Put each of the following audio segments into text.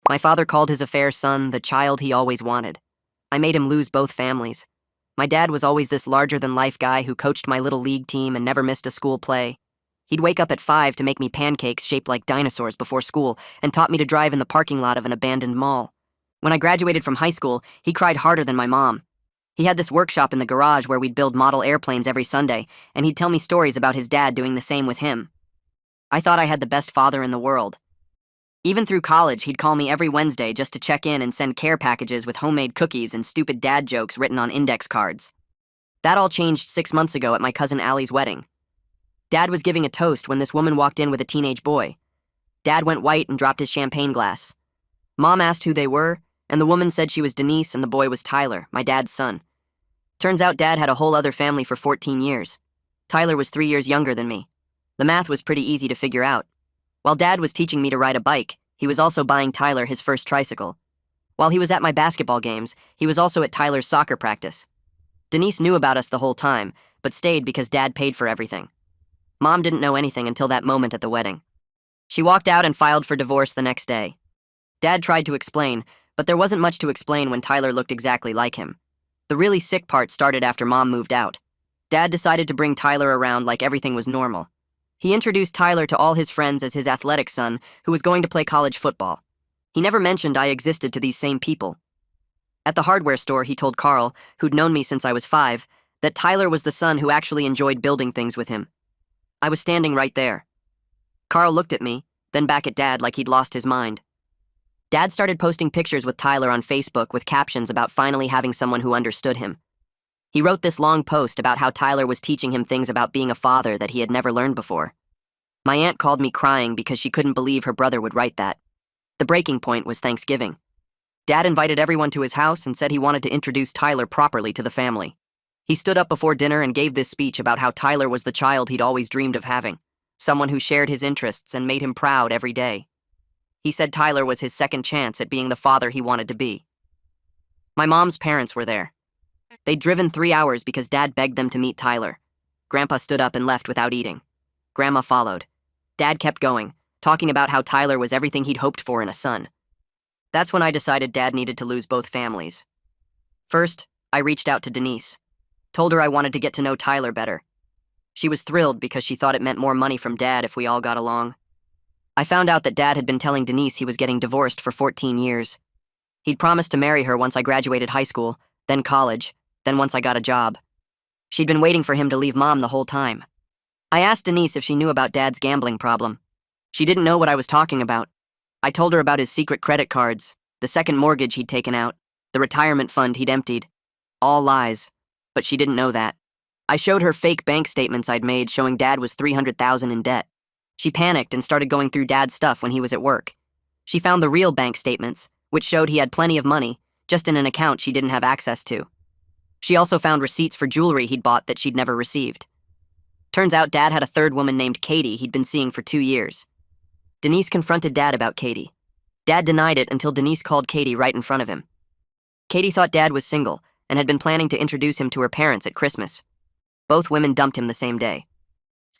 My father called his affair son the child he always wanted. I made him lose both families. My dad was always this larger-than-life guy who coached my little league team and never missed a school play. He'd wake up at 5 to make me pancakes shaped like dinosaurs before school and taught me to drive in the parking lot of an abandoned mall. When I graduated from high school, he cried harder than my mom. He had this workshop in the garage where we'd build model airplanes every Sunday, and he'd tell me stories about his dad doing the same with him. I thought I had the best father in the world. Even through college, he'd call me every Wednesday just to check in and send care packages with homemade cookies and stupid dad jokes written on index cards. That all changed 6 months ago at my cousin Allie's wedding. Dad was giving a toast when this woman walked in with a teenage boy. Dad went white and dropped his champagne glass. Mom asked who they were, and the woman said she was Denise and the boy was Tyler, my dad's son. Turns out Dad had a whole other family for 14 years. Tyler was 3 years younger than me. The math was pretty easy to figure out. While Dad was teaching me to ride a bike, he was also buying Tyler his first tricycle. While he was at my basketball games, he was also at Tyler's soccer practice. Denise knew about us the whole time, but stayed because Dad paid for everything. Mom didn't know anything until that moment at the wedding. She walked out and filed for divorce the next day. Dad tried to explain, but there wasn't much to explain when Tyler looked exactly like him. The really sick part started after Mom moved out. Dad decided to bring Tyler around like everything was normal. He introduced Tyler to all his friends as his athletic son, who was going to play college football. He never mentioned I existed to these same people. At the hardware store, he told Carl, who'd known me since I was 5, that Tyler was the son who actually enjoyed building things with him. I was standing right there. Carl looked at me, then back at Dad like he'd lost his mind. Dad started posting pictures with Tyler on Facebook with captions about finally having someone who understood him. He wrote this long post about how Tyler was teaching him things about being a father that he had never learned before. My aunt called me crying because she couldn't believe her brother would write that. The breaking point was Thanksgiving. Dad invited everyone to his house and said he wanted to introduce Tyler properly to the family. He stood up before dinner and gave this speech about how Tyler was the child he'd always dreamed of having, someone who shared his interests and made him proud every day. He said Tyler was his second chance at being the father he wanted to be. My mom's parents were there. They'd driven 3 hours because Dad begged them to meet Tyler. Grandpa stood up and left without eating. Grandma followed. Dad kept going, talking about how Tyler was everything he'd hoped for in a son. That's when I decided Dad needed to lose both families. First, I reached out to Denise. Told her I wanted to get to know Tyler better. She was thrilled because she thought it meant more money from Dad if we all got along. I found out that Dad had been telling Denise he was getting divorced for 14 years. He'd promised to marry her once I graduated high school, then college, then once I got a job. She'd been waiting for him to leave Mom the whole time. I asked Denise if she knew about Dad's gambling problem. She didn't know what I was talking about. I told her about his secret credit cards, the second mortgage he'd taken out, the retirement fund he'd emptied. All lies, but she didn't know that. I showed her fake bank statements I'd made showing Dad was $300,000 in debt. She panicked and started going through Dad's stuff when he was at work. She found the real bank statements, which showed he had plenty of money, just in an account she didn't have access to. She also found receipts for jewelry he'd bought that she'd never received. Turns out Dad had a third woman named Katie he'd been seeing for 2 years. Denise confronted Dad about Katie. Dad denied it until Denise called Katie right in front of him. Katie thought Dad was single and had been planning to introduce him to her parents at Christmas. Both women dumped him the same day.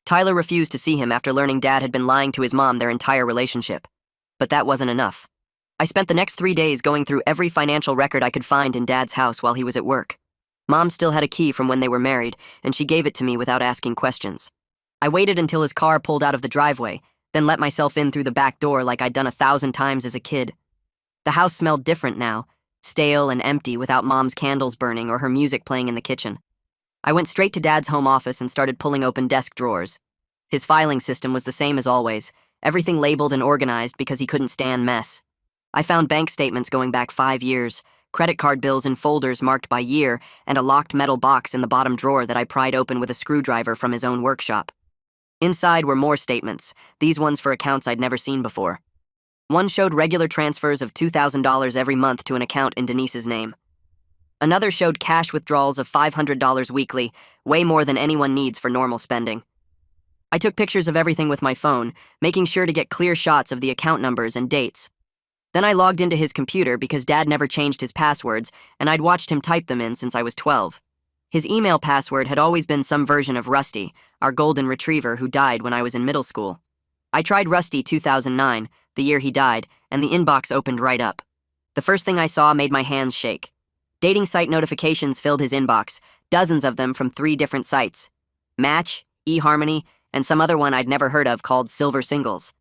Tyler refused to see him after learning Dad had been lying to his mom their entire relationship. But that wasn't enough. I spent the next 3 days going through every financial record I could find in Dad's house while he was at work. Mom still had a key from when they were married, and she gave it to me without asking questions. I waited until his car pulled out of the driveway, then let myself in through the back door like I'd done 1,000 times as a kid. The house smelled different now, stale and empty without Mom's candles burning or her music playing in the kitchen. I went straight to Dad's home office and started pulling open desk drawers. His filing system was the same as always, everything labeled and organized because he couldn't stand mess. I found bank statements going back 5 years, credit card bills in folders marked by year, and a locked metal box in the bottom drawer that I pried open with a screwdriver from his own workshop. Inside were more statements, these ones for accounts I'd never seen before. One showed regular transfers of $2,000 every month to an account in Denise's name. Another showed cash withdrawals of $500 weekly, way more than anyone needs for normal spending. I took pictures of everything with my phone, making sure to get clear shots of the account numbers and dates. Then I logged into his computer because Dad never changed his passwords, and I'd watched him type them in since I was 12. His email password had always been some version of Rusty, our golden retriever who died when I was in middle school. I tried Rusty 2009, the year he died, and the inbox opened right up. The first thing I saw made my hands shake. Dating site notifications filled his inbox, dozens of them from 3 different sites: Match, eHarmony, and some other one I'd never heard of called Silver Singles.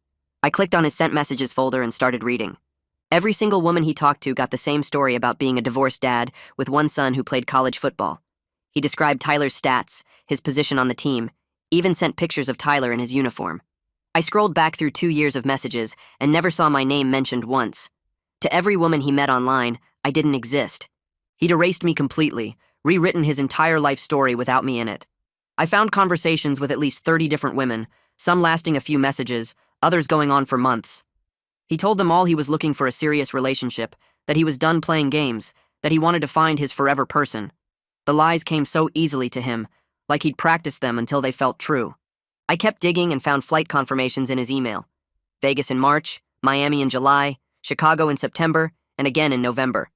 I clicked on his sent messages folder and started reading. Every single woman he talked to got the same story about being a divorced dad with one son who played college football. He described Tyler's stats, his position on the team, even sent pictures of Tyler in his uniform. I scrolled back through 2 years of messages and never saw my name mentioned once. To every woman he met online, I didn't exist. He'd erased me completely, rewritten his entire life story without me in it. I found conversations with at least 30 different women, some lasting a few messages, others going on for months. He told them all he was looking for a serious relationship, that he was done playing games, that he wanted to find his forever person. The lies came so easily to him, like he'd practiced them until they felt true. I kept digging and found flight confirmations in his email. Vegas in March, Miami in July, Chicago in September, and again in November.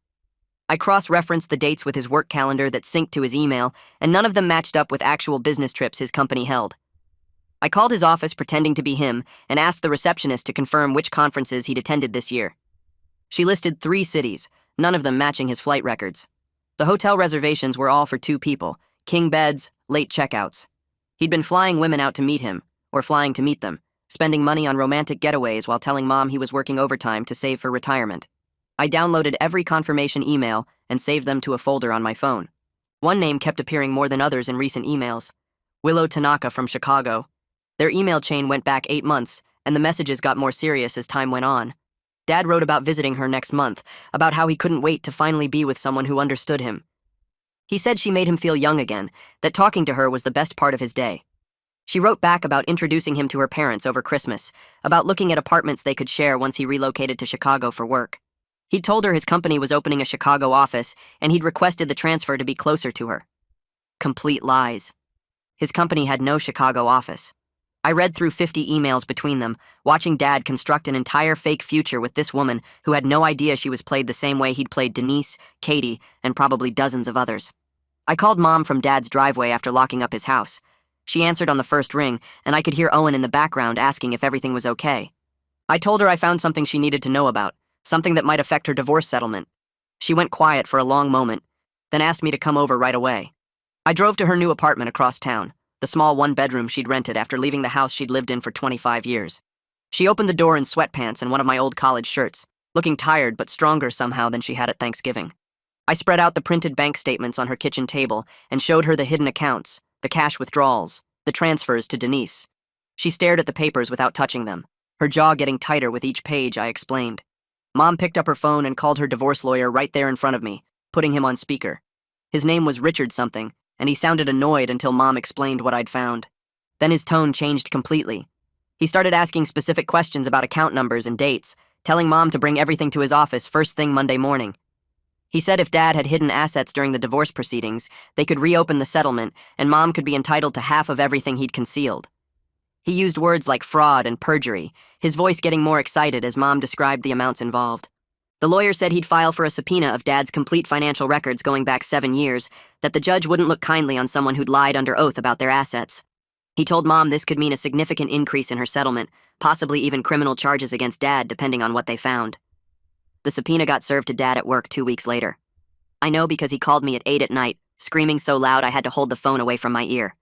I cross-referenced the dates with his work calendar that synced to his email, and none of them matched up with actual business trips his company held. I called his office pretending to be him and asked the receptionist to confirm which conferences he'd attended this year. She listed 3 cities, none of them matching his flight records. The hotel reservations were all for 2 people, king beds, late checkouts. He'd been flying women out to meet him, or flying to meet them, spending money on romantic getaways while telling mom he was working overtime to save for retirement. I downloaded every confirmation email and saved them to a folder on my phone. One name kept appearing more than others in recent emails: Willow Tanaka from Chicago. Their email chain went back 8 months, and the messages got more serious as time went on. Dad wrote about visiting her next month, about how he couldn't wait to finally be with someone who understood him. He said she made him feel young again, that talking to her was the best part of his day. She wrote back about introducing him to her parents over Christmas, about looking at apartments they could share once he relocated to Chicago for work. He'd told her his company was opening a Chicago office, and he'd requested the transfer to be closer to her. Complete lies. His company had no Chicago office. I read through 50 emails between them, watching Dad construct an entire fake future with this woman who had no idea she was played the same way he'd played Denise, Katie, and probably dozens of others. I called Mom from Dad's driveway after locking up his house. She answered on the first ring, and I could hear Owen in the background asking if everything was okay. I told her I found something she needed to know about, something that might affect her divorce settlement. She went quiet for a long moment, then asked me to come over right away. I drove to her new apartment across town, the small 1-bedroom she'd rented after leaving the house she'd lived in for 25 years. She opened the door in sweatpants and one of my old college shirts, looking tired but stronger somehow than she had at Thanksgiving. I spread out the printed bank statements on her kitchen table and showed her the hidden accounts, the cash withdrawals, the transfers to Denise. She stared at the papers without touching them, her jaw getting tighter with each page. I explained. Mom picked up her phone and called her divorce lawyer right there in front of me, putting him on speaker. His name was Richard something, and he sounded annoyed until Mom explained what I'd found. Then his tone changed completely. He started asking specific questions about account numbers and dates, telling Mom to bring everything to his office first thing Monday morning. He said if Dad had hidden assets during the divorce proceedings, they could reopen the settlement and Mom could be entitled to half of everything he'd concealed. He used words like fraud and perjury, his voice getting more excited as Mom described the amounts involved. The lawyer said he'd file for a subpoena of Dad's complete financial records going back 7 years, that the judge wouldn't look kindly on someone who'd lied under oath about their assets. He told Mom this could mean a significant increase in her settlement, possibly even criminal charges against Dad depending on what they found. The subpoena got served to Dad at work 2 weeks later. I know because he called me at 8 at night, screaming so loud I had to hold the phone away from my ear.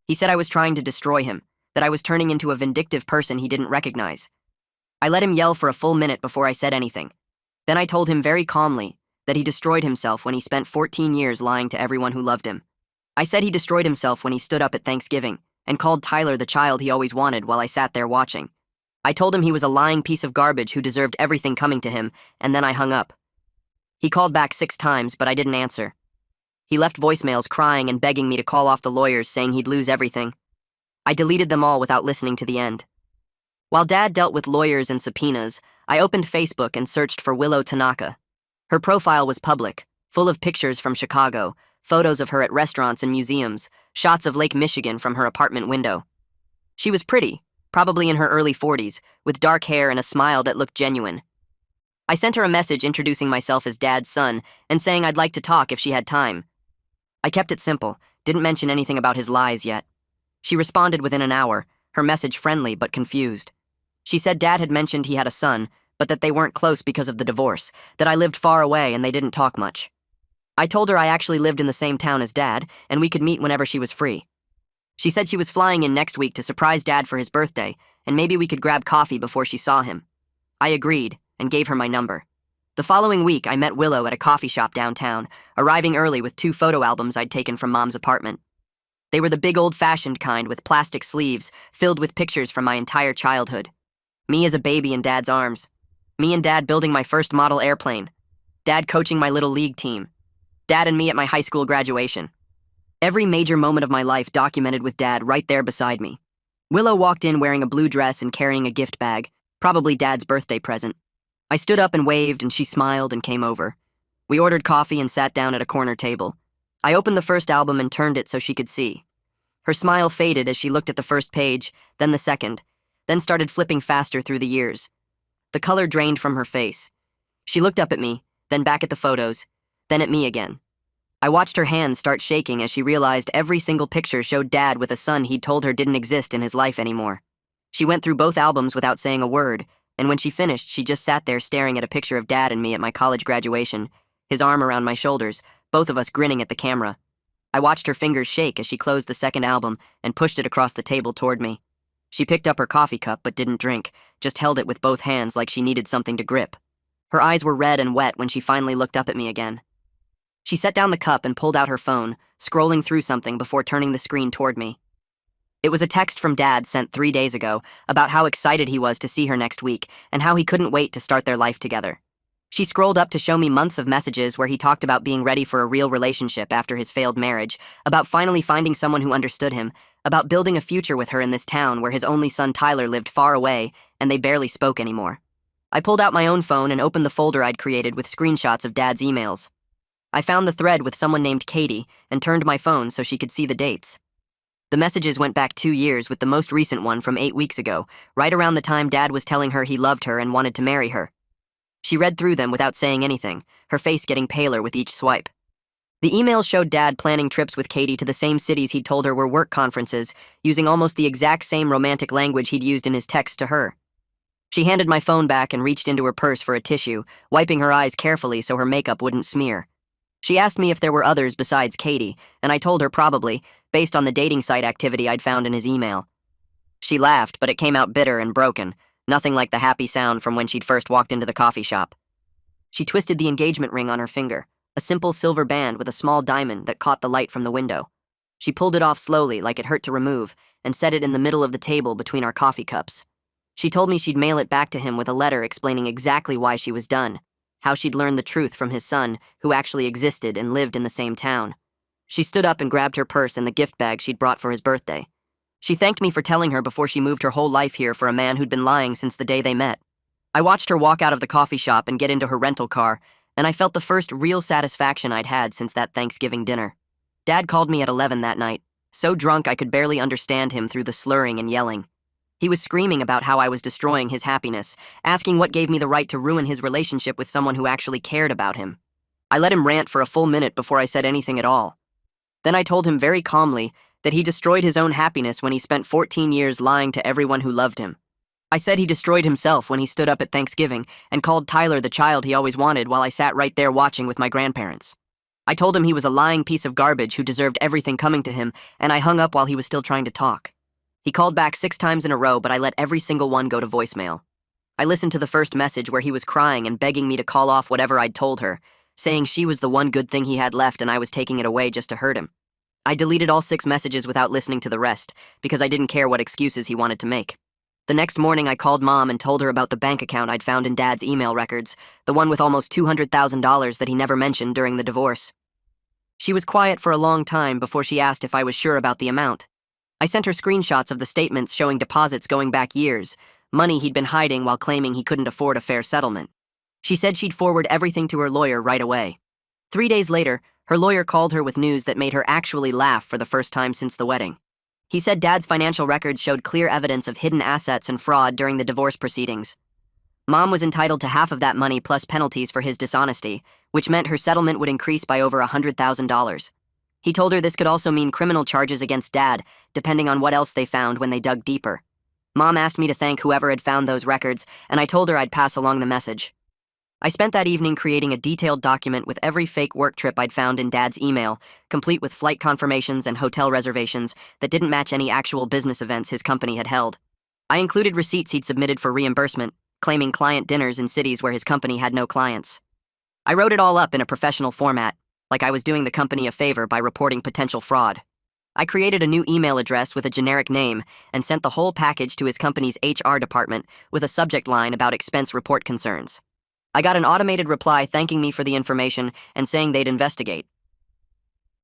He said I was trying to destroy him, that I was turning into a vindictive person he didn't recognize. I let him yell for a full minute before I said anything. Then I told him very calmly that he destroyed himself when he spent 14 years lying to everyone who loved him. I said he destroyed himself when he stood up at Thanksgiving and called Tyler the child he always wanted while I sat there watching. I told him he was a lying piece of garbage who deserved everything coming to him, and then I hung up. He called back 6 times, but I didn't answer. He left voicemails crying and begging me to call off the lawyers, saying he'd lose everything. I deleted them all without listening to the end. While Dad dealt with lawyers and subpoenas, I opened Facebook and searched for Willow Tanaka. Her profile was public, full of pictures from Chicago, photos of her at restaurants and museums, shots of Lake Michigan from her apartment window. She was pretty, probably in her early 40s, with dark hair and a smile that looked genuine. I sent her a message introducing myself as Dad's son and saying I'd like to talk if she had time. I kept it simple, didn't mention anything about his lies yet. She responded within an hour, her message friendly but confused. She said Dad had mentioned he had a son, but that they weren't close because of the divorce, that I lived far away and they didn't talk much. I told her I actually lived in the same town as Dad, and we could meet whenever she was free. She said she was flying in next week to surprise Dad for his birthday, and maybe we could grab coffee before she saw him. I agreed, and gave her my number. The following week, I met Willow at a coffee shop downtown, arriving early with 2 photo albums I'd taken from Mom's apartment. They were the big old-fashioned kind with plastic sleeves, filled with pictures from my entire childhood. Me as a baby in Dad's arms. Me and Dad building my first model airplane. Dad coaching my little league team. Dad and me at my high school graduation. Every major moment of my life documented with Dad right there beside me. Willow walked in wearing a blue dress and carrying a gift bag, probably Dad's birthday present. I stood up and waved, and she smiled and came over. We ordered coffee and sat down at a corner table. I opened the first album and turned it so she could see. Her smile faded as she looked at the first page, then the second, then started flipping faster through the years. The color drained from her face. She looked up at me, then back at the photos, then at me again. I watched her hands start shaking as she realized every single picture showed Dad with a son he'd told her didn't exist in his life anymore. She went through both albums without saying a word, and when she finished, she just sat there staring at a picture of Dad and me at my college graduation, his arm around my shoulders, both of us grinning at the camera. I watched her fingers shake as she closed the second album and pushed it across the table toward me. She picked up her coffee cup but didn't drink, just held it with both hands like she needed something to grip. Her eyes were red and wet when she finally looked up at me again. She set down the cup and pulled out her phone, scrolling through something before turning the screen toward me. It was a text from Dad sent 3 days ago about how excited he was to see her next week and how he couldn't wait to start their life together. She scrolled up to show me months of messages where he talked about being ready for a real relationship after his failed marriage, about finally finding someone who understood him, about building a future with her in this town where his only son Tyler lived far away and they barely spoke anymore. I pulled out my own phone and opened the folder I'd created with screenshots of Dad's emails. I found the thread with someone named Katie and turned my phone so she could see the dates. The messages went back 2 years, with the most recent one from 8 weeks ago, right around the time Dad was telling her he loved her and wanted to marry her. She read through them without saying anything, her face getting paler with each swipe. The emails showed Dad planning trips with Katie to the same cities he'd told her were work conferences, using almost the exact same romantic language he'd used in his text to her. She handed my phone back and reached into her purse for a tissue, wiping her eyes carefully so her makeup wouldn't smear. She asked me if there were others besides Katie, and I told her probably, based on the dating site activity I'd found in his email. She laughed, but it came out bitter and broken, nothing like the happy sound from when she'd first walked into the coffee shop. She twisted the engagement ring on her finger, a simple silver band with a small diamond that caught the light from the window. She pulled it off slowly, like it hurt to remove, and set it in the middle of the table between our coffee cups. She told me she'd mail it back to him with a letter explaining exactly why she was done, how she'd learned the truth from his son, who actually existed and lived in the same town. She stood up and grabbed her purse and the gift bag she'd brought for his birthday. She thanked me for telling her before she moved her whole life here for a man who'd been lying since the day they met. I watched her walk out of the coffee shop and get into her rental car, and I felt the first real satisfaction I'd had since that Thanksgiving dinner. Dad called me at 11 that night, so drunk I could barely understand him through the slurring and yelling. He was screaming about how I was destroying his happiness, asking what gave me the right to ruin his relationship with someone who actually cared about him. I let him rant for a full minute before I said anything at all. Then I told him very calmly that he destroyed his own happiness when he spent 14 years lying to everyone who loved him. I said he destroyed himself when he stood up at Thanksgiving and called Tyler the child he always wanted while I sat right there watching with my grandparents. I told him he was a lying piece of garbage who deserved everything coming to him, and I hung up while he was still trying to talk. He called back 6 times in a row, but I let every single one go to voicemail. I listened to the first message where he was crying and begging me to call off whatever I'd told her, saying she was the one good thing he had left and I was taking it away just to hurt him. I deleted all 6 messages without listening to the rest, because I didn't care what excuses he wanted to make. The next morning, I called Mom and told her about the bank account I'd found in Dad's email records, the one with almost $200,000 that he never mentioned during the divorce. She was quiet for a long time before she asked if I was sure about the amount. I sent her screenshots of the statements showing deposits going back years, money he'd been hiding while claiming he couldn't afford a fair settlement. She said she'd forward everything to her lawyer right away. 3 days later, her lawyer called her with news that made her actually laugh for the first time since the wedding. He said Dad's financial records showed clear evidence of hidden assets and fraud during the divorce proceedings. Mom was entitled to half of that money plus penalties for his dishonesty, which meant her settlement would increase by over $100,000. He told her this could also mean criminal charges against Dad, depending on what else they found when they dug deeper. Mom asked me to thank whoever had found those records, and I told her I'd pass along the message. I spent that evening creating a detailed document with every fake work trip I'd found in Dad's email, complete with flight confirmations and hotel reservations that didn't match any actual business events his company had held. I included receipts he'd submitted for reimbursement, claiming client dinners in cities where his company had no clients. I wrote it all up in a professional format, like I was doing the company a favor by reporting potential fraud. I created a new email address with a generic name and sent the whole package to his company's HR department with a subject line about expense report concerns. I got an automated reply thanking me for the information and saying they'd investigate.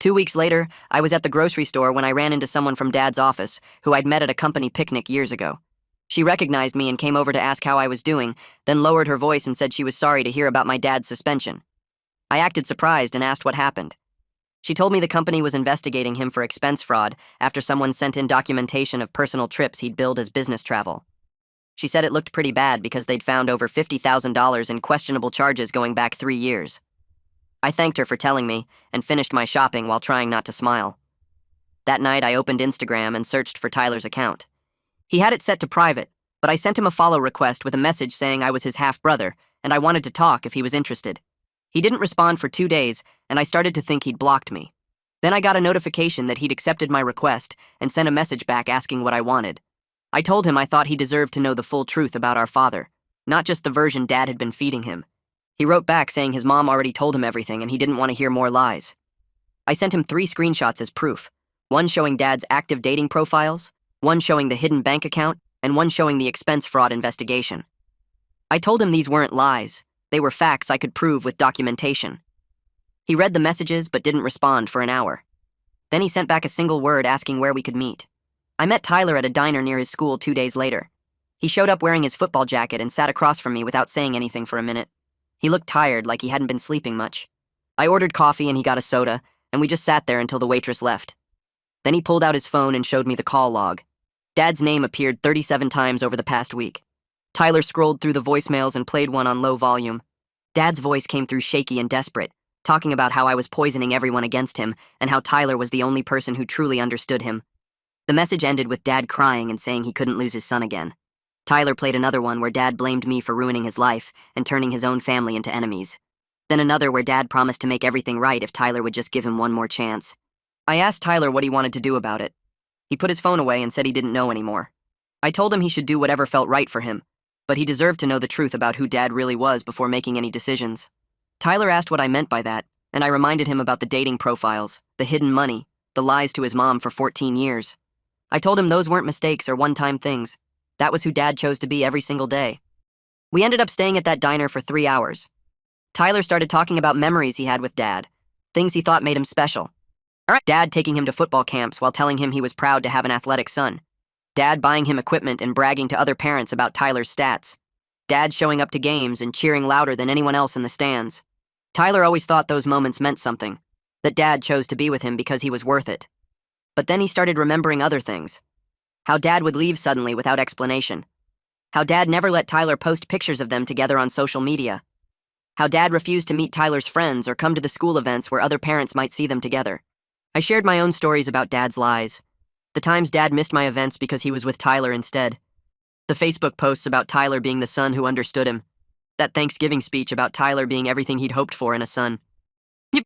2 weeks later, I was at the grocery store when I ran into someone from Dad's office who I'd met at a company picnic years ago. She recognized me and came over to ask how I was doing, then lowered her voice and said she was sorry to hear about my dad's suspension. I acted surprised and asked what happened. She told me the company was investigating him for expense fraud after someone sent in documentation of personal trips he'd billed as business travel. She said it looked pretty bad because they'd found over $50,000 in questionable charges going back 3 years. I thanked her for telling me and finished my shopping while trying not to smile. That night, I opened Instagram and searched for Tyler's account. He had it set to private, but I sent him a follow request with a message saying I was his half-brother and I wanted to talk if he was interested. He didn't respond for 2 days, and I started to think he'd blocked me. Then I got a notification that he'd accepted my request and sent a message back asking what I wanted. I told him I thought he deserved to know the full truth about our father, not just the version Dad had been feeding him. He wrote back saying his mom already told him everything and he didn't want to hear more lies. I sent him 3 screenshots as proof, one showing Dad's active dating profiles, one showing the hidden bank account, and one showing the expense fraud investigation. I told him these weren't lies, they were facts I could prove with documentation. He read the messages but didn't respond for an hour. Then he sent back a single word asking where we could meet. I met Tyler at a diner near his school 2 days later. He showed up wearing his football jacket and sat across from me without saying anything for a minute. He looked tired, like he hadn't been sleeping much. I ordered coffee and he got a soda, and we just sat there until the waitress left. Then he pulled out his phone and showed me the call log. Dad's name appeared 37 times over the past week. Tyler scrolled through the voicemails and played one on low volume. Dad's voice came through shaky and desperate, talking about how I was poisoning everyone against him and how Tyler was the only person who truly understood him. The message ended with Dad crying and saying he couldn't lose his son again. Tyler played another one where Dad blamed me for ruining his life and turning his own family into enemies. Then another where Dad promised to make everything right if Tyler would just give him one more chance. I asked Tyler what he wanted to do about it. He put his phone away and said he didn't know anymore. I told him he should do whatever felt right for him, but he deserved to know the truth about who Dad really was before making any decisions. Tyler asked what I meant by that, and I reminded him about the dating profiles, the hidden money, the lies to his mom for 14 years. I told him those weren't mistakes or one-time things. That was who Dad chose to be every single day. We ended up staying at that diner for 3 hours. Tyler started talking about memories he had with Dad, things he thought made him special. Dad taking him to football camps while telling him he was proud to have an athletic son. Dad buying him equipment and bragging to other parents about Tyler's stats. Dad showing up to games and cheering louder than anyone else in the stands. Tyler always thought those moments meant something, that Dad chose to be with him because he was worth it. But then he started remembering other things. How Dad would leave suddenly without explanation. How Dad never let Tyler post pictures of them together on social media. How Dad refused to meet Tyler's friends or come to the school events where other parents might see them together. I shared my own stories about Dad's lies. The times Dad missed my events because he was with Tyler instead. The Facebook posts about Tyler being the son who understood him. That Thanksgiving speech about Tyler being everything he'd hoped for in a son.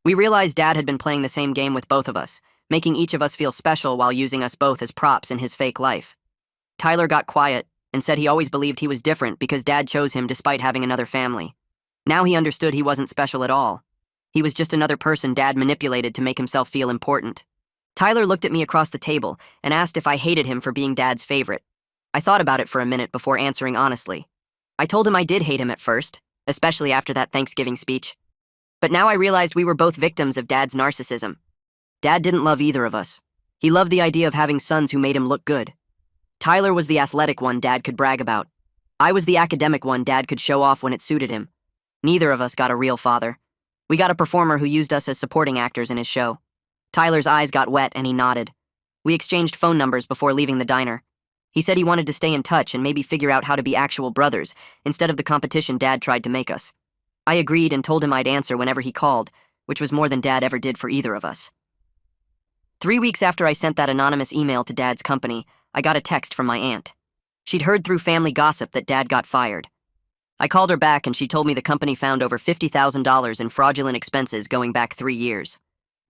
We realized Dad had been playing the same game with both of us, making each of us feel special while using us both as props in his fake life. Tyler got quiet and said he always believed he was different because Dad chose him despite having another family. Now he understood he wasn't special at all. He was just another person Dad manipulated to make himself feel important. Tyler looked at me across the table and asked if I hated him for being Dad's favorite. I thought about it for a minute before answering honestly. I told him I did hate him at first, especially after that Thanksgiving speech. But now I realized we were both victims of Dad's narcissism. Dad didn't love either of us. He loved the idea of having sons who made him look good. Tyler was the athletic one Dad could brag about. I was the academic one Dad could show off when it suited him. Neither of us got a real father. We got a performer who used us as supporting actors in his show. Tyler's eyes got wet and he nodded. We exchanged phone numbers before leaving the diner. He said he wanted to stay in touch and maybe figure out how to be actual brothers instead of the competition Dad tried to make us. I agreed and told him I'd answer whenever he called, which was more than Dad ever did for either of us. 3 weeks after I sent that anonymous email to Dad's company, I got a text from my aunt. She'd heard through family gossip that Dad got fired. I called her back and she told me the company found over $50,000 in fraudulent expenses going back 3 years.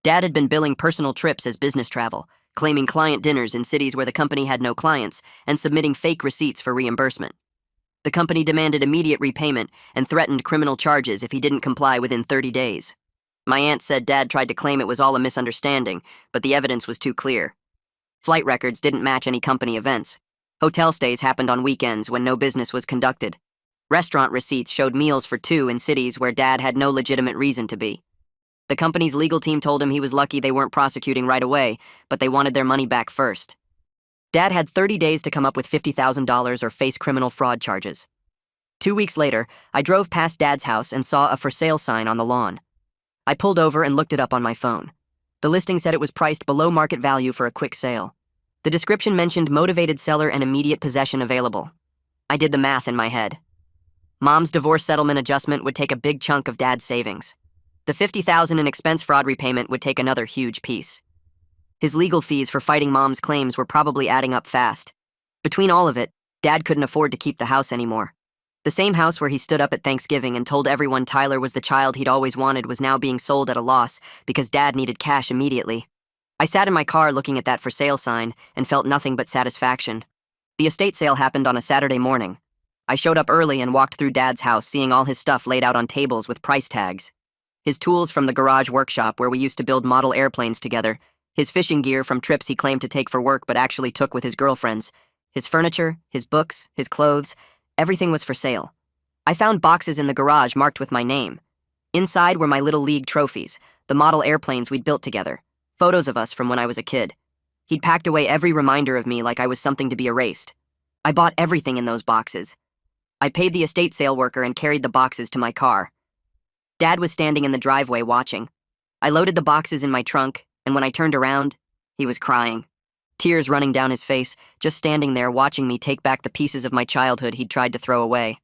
Dad had been billing personal trips as business travel, claiming client dinners in cities where the company had no clients, and submitting fake receipts for reimbursement. The company demanded immediate repayment and threatened criminal charges if he didn't comply within 30 days. My aunt said Dad tried to claim it was all a misunderstanding, but the evidence was too clear. Flight records didn't match any company events. Hotel stays happened on weekends when no business was conducted. Restaurant receipts showed meals for two in cities where Dad had no legitimate reason to be. The company's legal team told him he was lucky they weren't prosecuting right away, but they wanted their money back first. Dad had 30 days to come up with $50,000 or face criminal fraud charges. 2 weeks later, I drove past Dad's house and saw a for sale sign on the lawn. I pulled over and looked it up on my phone. The listing said it was priced below market value for a quick sale. The description mentioned motivated seller and immediate possession available. I did the math in my head. Mom's divorce settlement adjustment would take a big chunk of Dad's savings. The $50,000 in expense fraud repayment would take another huge piece. His legal fees for fighting Mom's claims were probably adding up fast. Between all of it, Dad couldn't afford to keep the house anymore. The same house where he stood up at Thanksgiving and told everyone Tyler was the child he'd always wanted was now being sold at a loss because Dad needed cash immediately. I sat in my car looking at that for sale sign and felt nothing but satisfaction. The estate sale happened on a Saturday morning. I showed up early and walked through Dad's house, seeing all his stuff laid out on tables with price tags. His tools from the garage workshop where we used to build model airplanes together, his fishing gear from trips he claimed to take for work but actually took with his girlfriends, his furniture, his books, his clothes, everything was for sale. I found boxes in the garage marked with my name. Inside were my Little League trophies, the model airplanes we'd built together, photos of us from when I was a kid. He'd packed away every reminder of me like I was something to be erased. I bought everything in those boxes. I paid the estate sale worker and carried the boxes to my car. Dad was standing in the driveway watching. I loaded the boxes in my trunk, and when I turned around, he was crying. Tears running down his face, just standing there watching me take back the pieces of my childhood he'd tried to throw away.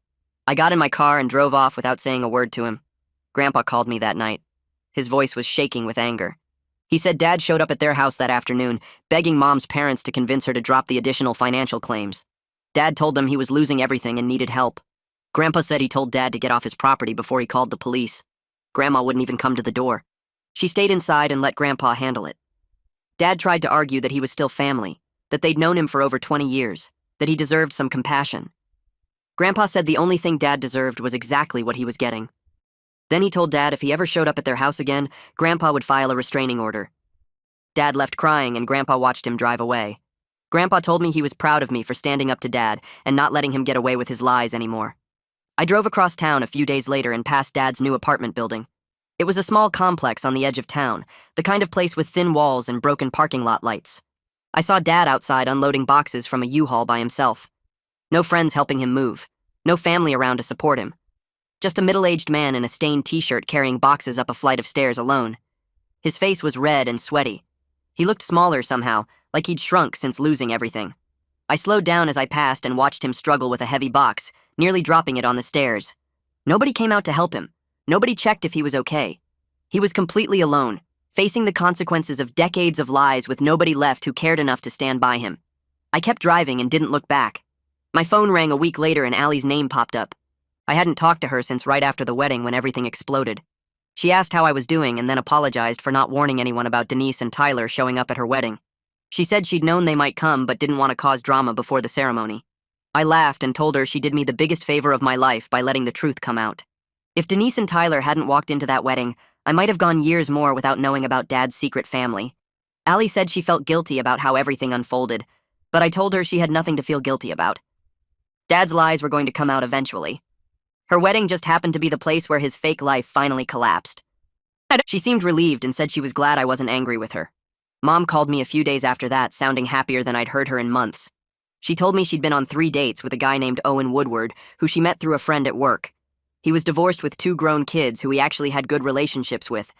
I got in my car and drove off without saying a word to him. Grandpa called me that night. His voice was shaking with anger. He said Dad showed up at their house that afternoon, begging Mom's parents to convince her to drop the additional financial claims. Dad told them he was losing everything and needed help. Grandpa said he told Dad to get off his property before he called the police. Grandma wouldn't even come to the door. She stayed inside and let Grandpa handle it. Dad tried to argue that he was still family, that they'd known him for over 20 years, that he deserved some compassion. Grandpa said the only thing Dad deserved was exactly what he was getting. Then he told Dad if he ever showed up at their house again, Grandpa would file a restraining order. Dad left crying and Grandpa watched him drive away. Grandpa told me he was proud of me for standing up to Dad and not letting him get away with his lies anymore. I drove across town a few days later and passed Dad's new apartment building. It was a small complex on the edge of town, the kind of place with thin walls and broken parking lot lights. I saw Dad outside unloading boxes from a U-Haul by himself. No friends helping him move. No family around to support him. Just a middle-aged man in a stained t-shirt carrying boxes up a flight of stairs alone. His face was red and sweaty. He looked smaller somehow, like he'd shrunk since losing everything. I slowed down as I passed and watched him struggle with a heavy box, nearly dropping it on the stairs. Nobody came out to help him. Nobody checked if he was okay. He was completely alone, facing the consequences of decades of lies with nobody left who cared enough to stand by him. I kept driving and didn't look back. My phone rang a week later and Allie's name popped up. I hadn't talked to her since right after the wedding when everything exploded. She asked how I was doing and then apologized for not warning anyone about Denise and Tyler showing up at her wedding. She said she'd known they might come but didn't want to cause drama before the ceremony. I laughed and told her she did me the biggest favor of my life by letting the truth come out. If Denise and Tyler hadn't walked into that wedding, I might have gone years more without knowing about Dad's secret family. Allie said she felt guilty about how everything unfolded, but I told her she had nothing to feel guilty about. Dad's lies were going to come out eventually. Her wedding just happened to be the place where his fake life finally collapsed. She seemed relieved and said she was glad I wasn't angry with her. Mom called me a few days after that, sounding happier than I'd heard her in months. She told me she'd been on 3 dates with a guy named Owen Woodward, who she met through a friend at work. He was divorced with 2 grown kids who he actually had good relationships with.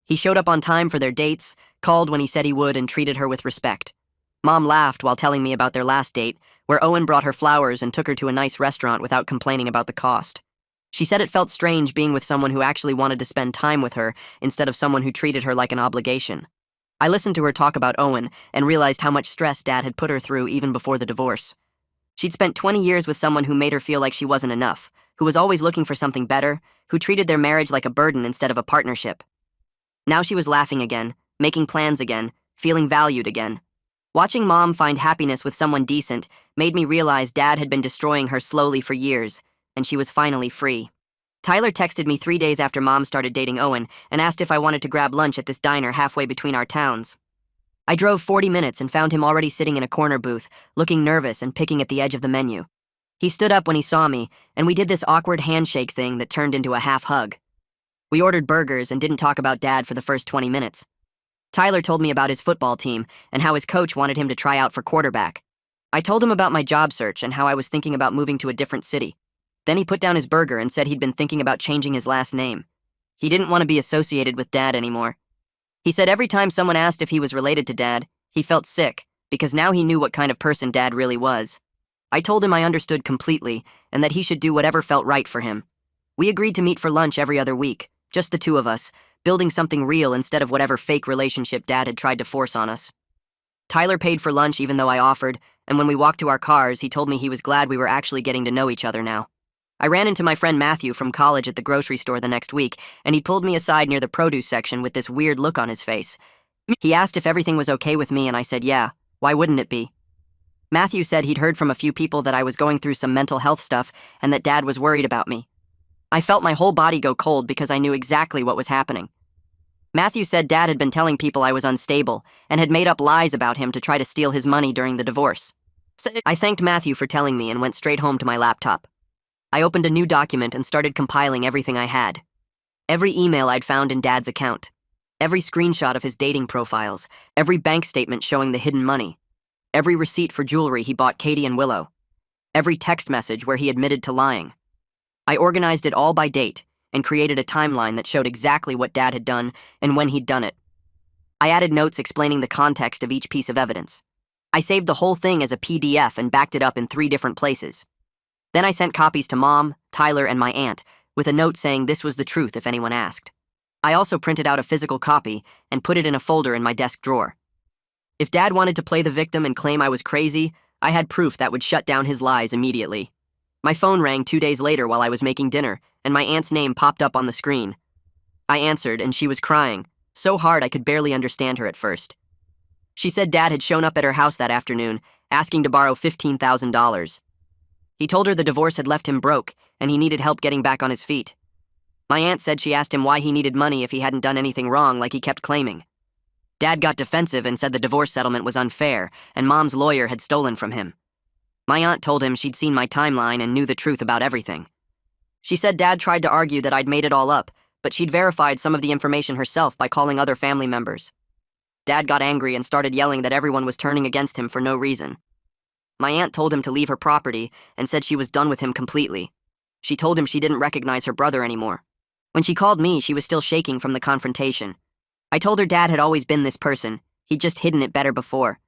He showed up on time for their dates, called when he said he would, and treated her with respect. Mom laughed while telling me about their last date, where Owen brought her flowers and took her to a nice restaurant without complaining about the cost. She said it felt strange being with someone who actually wanted to spend time with her instead of someone who treated her like an obligation. I listened to her talk about Owen and realized how much stress Dad had put her through even before the divorce. She'd spent 20 years with someone who made her feel like she wasn't enough, who was always looking for something better, who treated their marriage like a burden instead of a partnership. Now she was laughing again, making plans again, feeling valued again. Watching Mom find happiness with someone decent made me realize Dad had been destroying her slowly for years, and she was finally free. Tyler texted me 3 days after Mom started dating Owen and asked if I wanted to grab lunch at this diner halfway between our towns. I drove 40 minutes and found him already sitting in a corner booth, looking nervous and picking at the edge of the menu. He stood up when he saw me, and we did this awkward handshake thing that turned into a half hug. We ordered burgers and didn't talk about Dad for the first 20 minutes. Tyler told me about his football team and how his coach wanted him to try out for quarterback. I told him about my job search and how I was thinking about moving to a different city. Then he put down his burger and said he'd been thinking about changing his last name. He didn't want to be associated with Dad anymore. He said every time someone asked if he was related to Dad, he felt sick, because now he knew what kind of person Dad really was. I told him I understood completely and that he should do whatever felt right for him. We agreed to meet for lunch every other week, just the two of us, building something real instead of whatever fake relationship Dad had tried to force on us. Tyler paid for lunch even though I offered, and when we walked to our cars, he told me he was glad we were actually getting to know each other now. I ran into my friend Matthew from college at the grocery store the next week, and he pulled me aside near the produce section with this weird look on his face. He asked if everything was okay with me, and I said yeah, why wouldn't it be? Matthew said he'd heard from a few people that I was going through some mental health stuff and that Dad was worried about me. I felt my whole body go cold because I knew exactly what was happening. Matthew said Dad had been telling people I was unstable and had made up lies about him to try to steal his money during the divorce. I thanked Matthew for telling me and went straight home to my laptop. I opened a new document and started compiling everything I had. Every email I'd found in Dad's account. Every screenshot of his dating profiles. Every bank statement showing the hidden money. Every receipt for jewelry he bought Katie and Willow. Every text message where he admitted to lying. I organized it all by date and created a timeline that showed exactly what Dad had done and when he'd done it. I added notes explaining the context of each piece of evidence. I saved the whole thing as a PDF and backed it up in 3 different places. Then I sent copies to Mom, Tyler, and my aunt, with a note saying this was the truth if anyone asked. I also printed out a physical copy and put it in a folder in my desk drawer. If Dad wanted to play the victim and claim I was crazy, I had proof that would shut down his lies immediately. My phone rang 2 days later while I was making dinner, and my aunt's name popped up on the screen. I answered, and she was crying, so hard I could barely understand her at first. She said Dad had shown up at her house that afternoon, asking to borrow $15,000. He told her the divorce had left him broke, and he needed help getting back on his feet. My aunt said she asked him why he needed money if he hadn't done anything wrong like he kept claiming. Dad got defensive and said the divorce settlement was unfair, and Mom's lawyer had stolen from him. My aunt told him she'd seen my timeline and knew the truth about everything. She said Dad tried to argue that I'd made it all up, but she'd verified some of the information herself by calling other family members. Dad got angry and started yelling that everyone was turning against him for no reason. My aunt told him to leave her property and said she was done with him completely. She told him she didn't recognize her brother anymore. When she called me, she was still shaking from the confrontation. I told her Dad had always been this person. He'd just hidden it better before.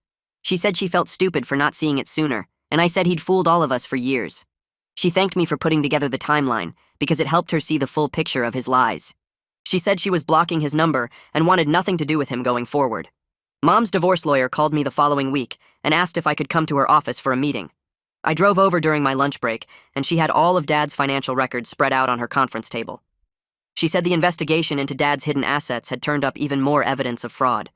She said she felt stupid for not seeing it sooner, and I said he'd fooled all of us for years. She thanked me for putting together the timeline because it helped her see the full picture of his lies. She said she was blocking his number and wanted nothing to do with him going forward. Mom's divorce lawyer called me the following week and asked if I could come to her office for a meeting. I drove over during my lunch break, and she had all of Dad's financial records spread out on her conference table. She said the investigation into Dad's hidden assets had turned up even more evidence of fraud.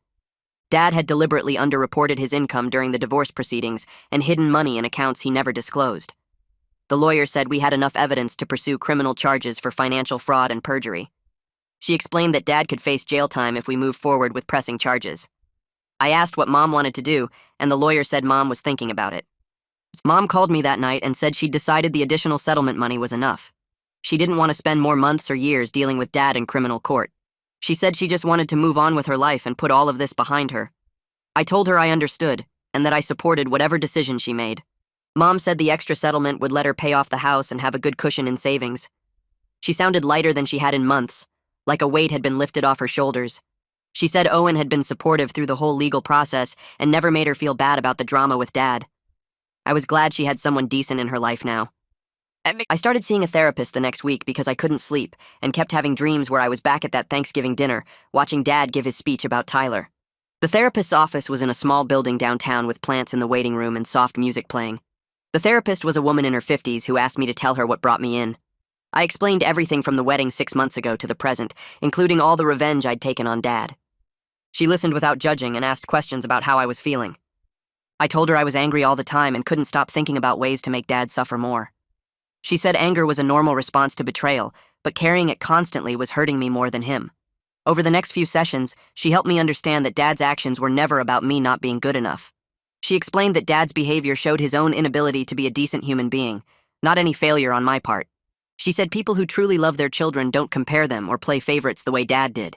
Dad had deliberately underreported his income during the divorce proceedings and hidden money in accounts he never disclosed. The lawyer said we had enough evidence to pursue criminal charges for financial fraud and perjury. She explained that Dad could face jail time if we moved forward with pressing charges. I asked what Mom wanted to do, and the lawyer said Mom was thinking about it. Mom called me that night and said she'd decided the additional settlement money was enough. She didn't want to spend more months or years dealing with Dad in criminal court. She said she just wanted to move on with her life and put all of this behind her. I told her I understood, and that I supported whatever decision she made. Mom said the extra settlement would let her pay off the house and have a good cushion in savings. She sounded lighter than she had in months, like a weight had been lifted off her shoulders. She said Owen had been supportive through the whole legal process and never made her feel bad about the drama with Dad. I was glad she had someone decent in her life now. I started seeing a therapist the next week because I couldn't sleep and kept having dreams where I was back at that Thanksgiving dinner, watching Dad give his speech about Tyler. The therapist's office was in a small building downtown with plants in the waiting room and soft music playing. The therapist was a woman in her 50s who asked me to tell her what brought me in. I explained everything from the wedding 6 months ago to the present, including all the revenge I'd taken on Dad. She listened without judging and asked questions about how I was feeling. I told her I was angry all the time and couldn't stop thinking about ways to make Dad suffer more. She said anger was a normal response to betrayal, but carrying it constantly was hurting me more than him. Over the next few sessions, she helped me understand that Dad's actions were never about me not being good enough. She explained that Dad's behavior showed his own inability to be a decent human being, not any failure on my part. She said people who truly love their children don't compare them or play favorites the way Dad did.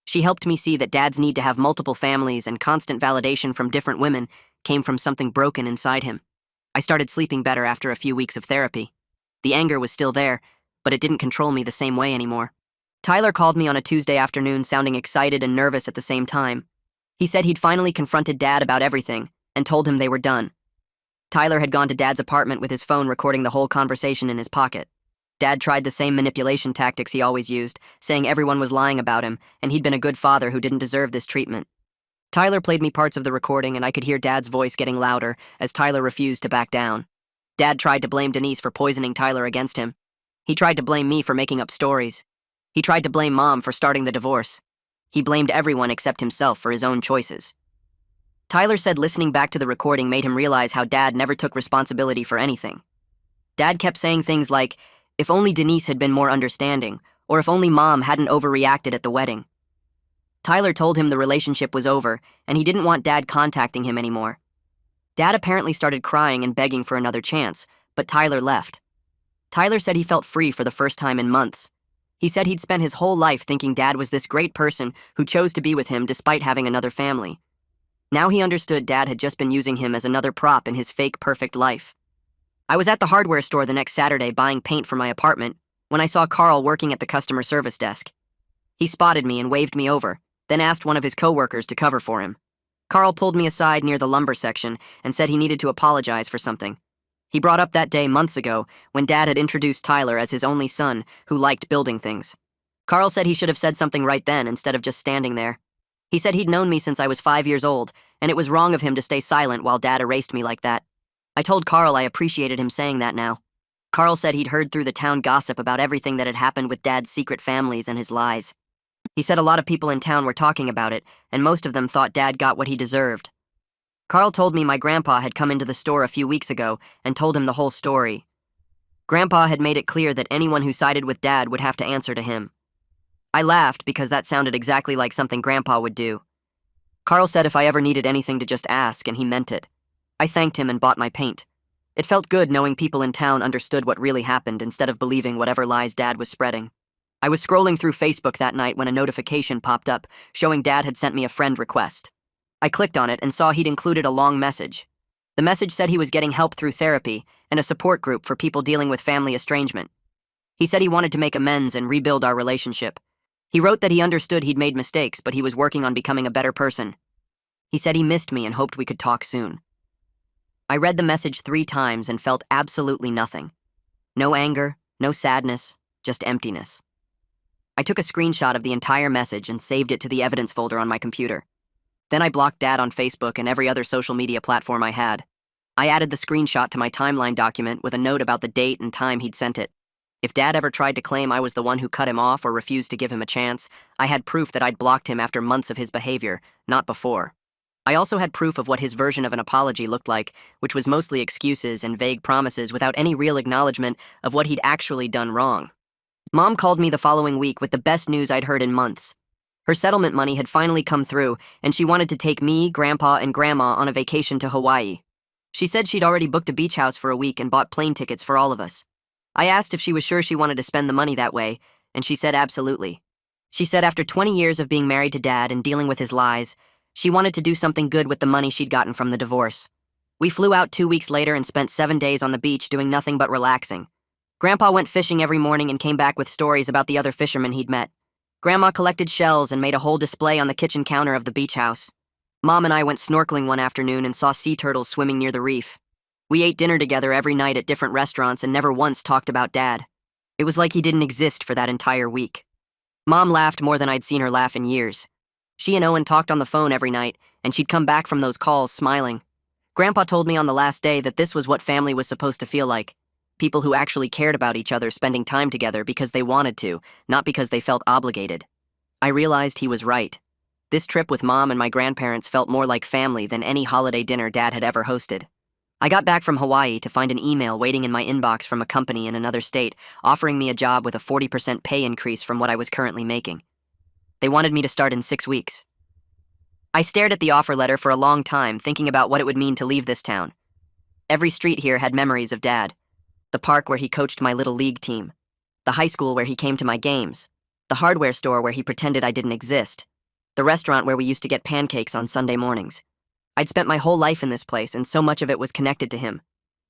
She helped me see that Dad's need to have multiple families and constant validation from different women came from something broken inside him. I started sleeping better after a few weeks of therapy. The anger was still there, but it didn't control me the same way anymore. Tyler called me on a Tuesday afternoon, sounding excited and nervous at the same time. He said he'd finally confronted Dad about everything and told him they were done. Tyler had gone to Dad's apartment with his phone recording the whole conversation in his pocket. Dad tried the same manipulation tactics he always used, saying everyone was lying about him and he'd been a good father who didn't deserve this treatment. Tyler played me parts of the recording and I could hear Dad's voice getting louder as Tyler refused to back down. Dad tried to blame Denise for poisoning Tyler against him. He tried to blame me for making up stories. He tried to blame Mom for starting the divorce. He blamed everyone except himself for his own choices. Tyler said listening back to the recording made him realize how Dad never took responsibility for anything. Dad kept saying things like, if only Denise had been more understanding, or if only Mom hadn't overreacted at the wedding. Tyler told him the relationship was over, and he didn't want Dad contacting him anymore. Dad apparently started crying and begging for another chance, but Tyler left. Tyler said he felt free for the first time in months. He said he'd spent his whole life thinking Dad was this great person who chose to be with him despite having another family. Now he understood Dad had just been using him as another prop in his fake perfect life. I was at the hardware store the next Saturday buying paint for my apartment when I saw Carl working at the customer service desk. He spotted me and waved me over, then asked one of his coworkers to cover for him. Carl pulled me aside near the lumber section and said he needed to apologize for something. He brought up that day months ago when Dad had introduced Tyler as his only son who liked building things. Carl said he should have said something right then instead of just standing there. He said he'd known me since I was 5 years old, and it was wrong of him to stay silent while Dad erased me like that. I told Carl I appreciated him saying that now. Carl said he'd heard through the town gossip about everything that had happened with Dad's secret families and his lies. He said a lot of people in town were talking about it, and most of them thought Dad got what he deserved. Carl told me my grandpa had come into the store a few weeks ago and told him the whole story. Grandpa had made it clear that anyone who sided with Dad would have to answer to him. I laughed because that sounded exactly like something Grandpa would do. Carl said if I ever needed anything to just ask, and he meant it. I thanked him and bought my paint. It felt good knowing people in town understood what really happened instead of believing whatever lies Dad was spreading. I was scrolling through Facebook that night when a notification popped up showing Dad had sent me a friend request. I clicked on it and saw he'd included a long message. The message said he was getting help through therapy and a support group for people dealing with family estrangement. He said he wanted to make amends and rebuild our relationship. He wrote that he understood he'd made mistakes, but he was working on becoming a better person. He said he missed me and hoped we could talk soon. I read the message 3 times and felt absolutely nothing. No anger, no sadness, just emptiness. I took a screenshot of the entire message and saved it to the evidence folder on my computer. Then I blocked Dad on Facebook and every other social media platform I had. I added the screenshot to my timeline document with a note about the date and time he'd sent it. If Dad ever tried to claim I was the one who cut him off or refused to give him a chance, I had proof that I'd blocked him after months of his behavior, not before. I also had proof of what his version of an apology looked like, which was mostly excuses and vague promises without any real acknowledgement of what he'd actually done wrong. Mom called me the following week with the best news I'd heard in months. Her settlement money had finally come through, and she wanted to take me, Grandpa, and Grandma on a vacation to Hawaii. She said she'd already booked a beach house for a week and bought plane tickets for all of us. I asked if she was sure she wanted to spend the money that way, and she said absolutely. She said after 20 years of being married to Dad and dealing with his lies, she wanted to do something good with the money she'd gotten from the divorce. We flew out 2 weeks later and spent 7 days on the beach doing nothing but relaxing. Grandpa went fishing every morning and came back with stories about the other fishermen he'd met. Grandma collected shells and made a whole display on the kitchen counter of the beach house. Mom and I went snorkeling one afternoon and saw sea turtles swimming near the reef. We ate dinner together every night at different restaurants and never once talked about Dad. It was like he didn't exist for that entire week. Mom laughed more than I'd seen her laugh in years. She and Owen talked on the phone every night, and she'd come back from those calls smiling. Grandpa told me on the last day that this was what family was supposed to feel like. People who actually cared about each other spending time together because they wanted to, not because they felt obligated. I realized he was right. This trip with Mom and my grandparents felt more like family than any holiday dinner Dad had ever hosted. I got back from Hawaii to find an email waiting in my inbox from a company in another state offering me a job with a 40% pay increase from what I was currently making. They wanted me to start in 6 weeks. I stared at the offer letter for a long time, thinking about what it would mean to leave this town. Every street here had memories of Dad. The park where he coached my little league team. The high school where he came to my games. The hardware store where he pretended I didn't exist. The restaurant where we used to get pancakes on Sunday mornings. I'd spent my whole life in this place, and so much of it was connected to him.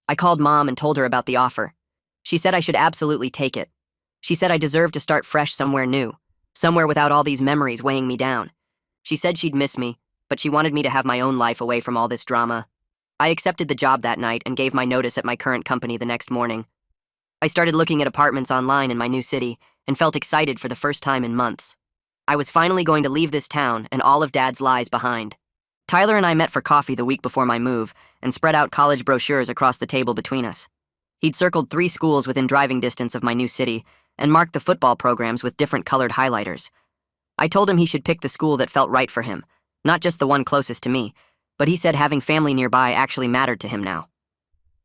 I called Mom and told her about the offer. She said I should absolutely take it. She said I deserved to start fresh somewhere new, somewhere without all these memories weighing me down. She said she'd miss me, but she wanted me to have my own life away from all this drama. I accepted the job that night and gave my notice at my current company the next morning. I started looking at apartments online in my new city and felt excited for the first time in months. I was finally going to leave this town and all of Dad's lies behind. Tyler and I met for coffee the week before my move and spread out college brochures across the table between us. He'd circled 3 schools within driving distance of my new city and marked the football programs with different colored highlighters. I told him he should pick the school that felt right for him, not just the one closest to me, but he said having family nearby actually mattered to him now.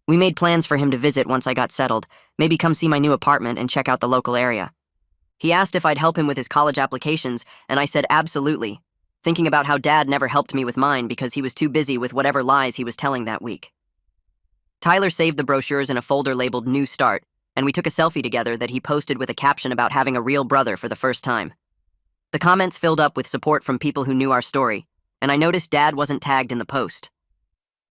We made plans for him to visit once I got settled, maybe come see my new apartment and check out the local area. He asked if I'd help him with his college applications, and I said absolutely, thinking about how Dad never helped me with mine because he was too busy with whatever lies he was telling that week. Tyler saved the brochures in a folder labeled New Start, and we took a selfie together that he posted with a caption about having a real brother for the first time. The comments filled up with support from people who knew our story, and I noticed Dad wasn't tagged in the post.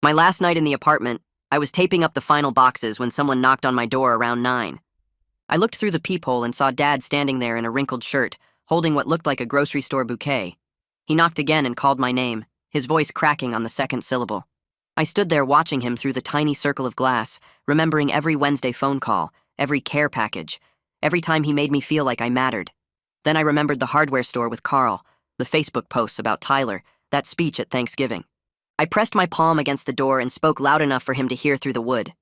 My last night in the apartment, I was taping up the final boxes when someone knocked on my door around 9. I looked through the peephole and saw Dad standing there in a wrinkled shirt, holding what looked like a grocery store bouquet. He knocked again and called my name, his voice cracking on the second syllable. I stood there watching him through the tiny circle of glass, remembering every Wednesday phone call, every care package, every time he made me feel like I mattered. Then I remembered the hardware store with Carl, the Facebook posts about Tyler, that speech at Thanksgiving. I pressed my palm against the door and spoke loud enough for him to hear through the wood.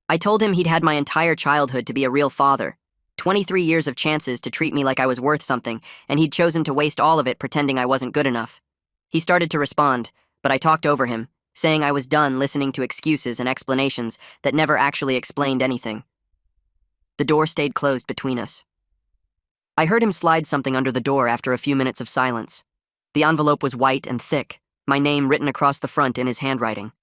I told him he'd had my entire childhood to be a real father, 23 years of chances to treat me like I was worth something, and he'd chosen to waste all of it pretending I wasn't good enough. He started to respond, but I talked over him, saying I was done listening to excuses and explanations that never actually explained anything. The door stayed closed between us. I heard him slide something under the door after a few minutes of silence. The envelope was white and thick, my name written across the front in his handwriting.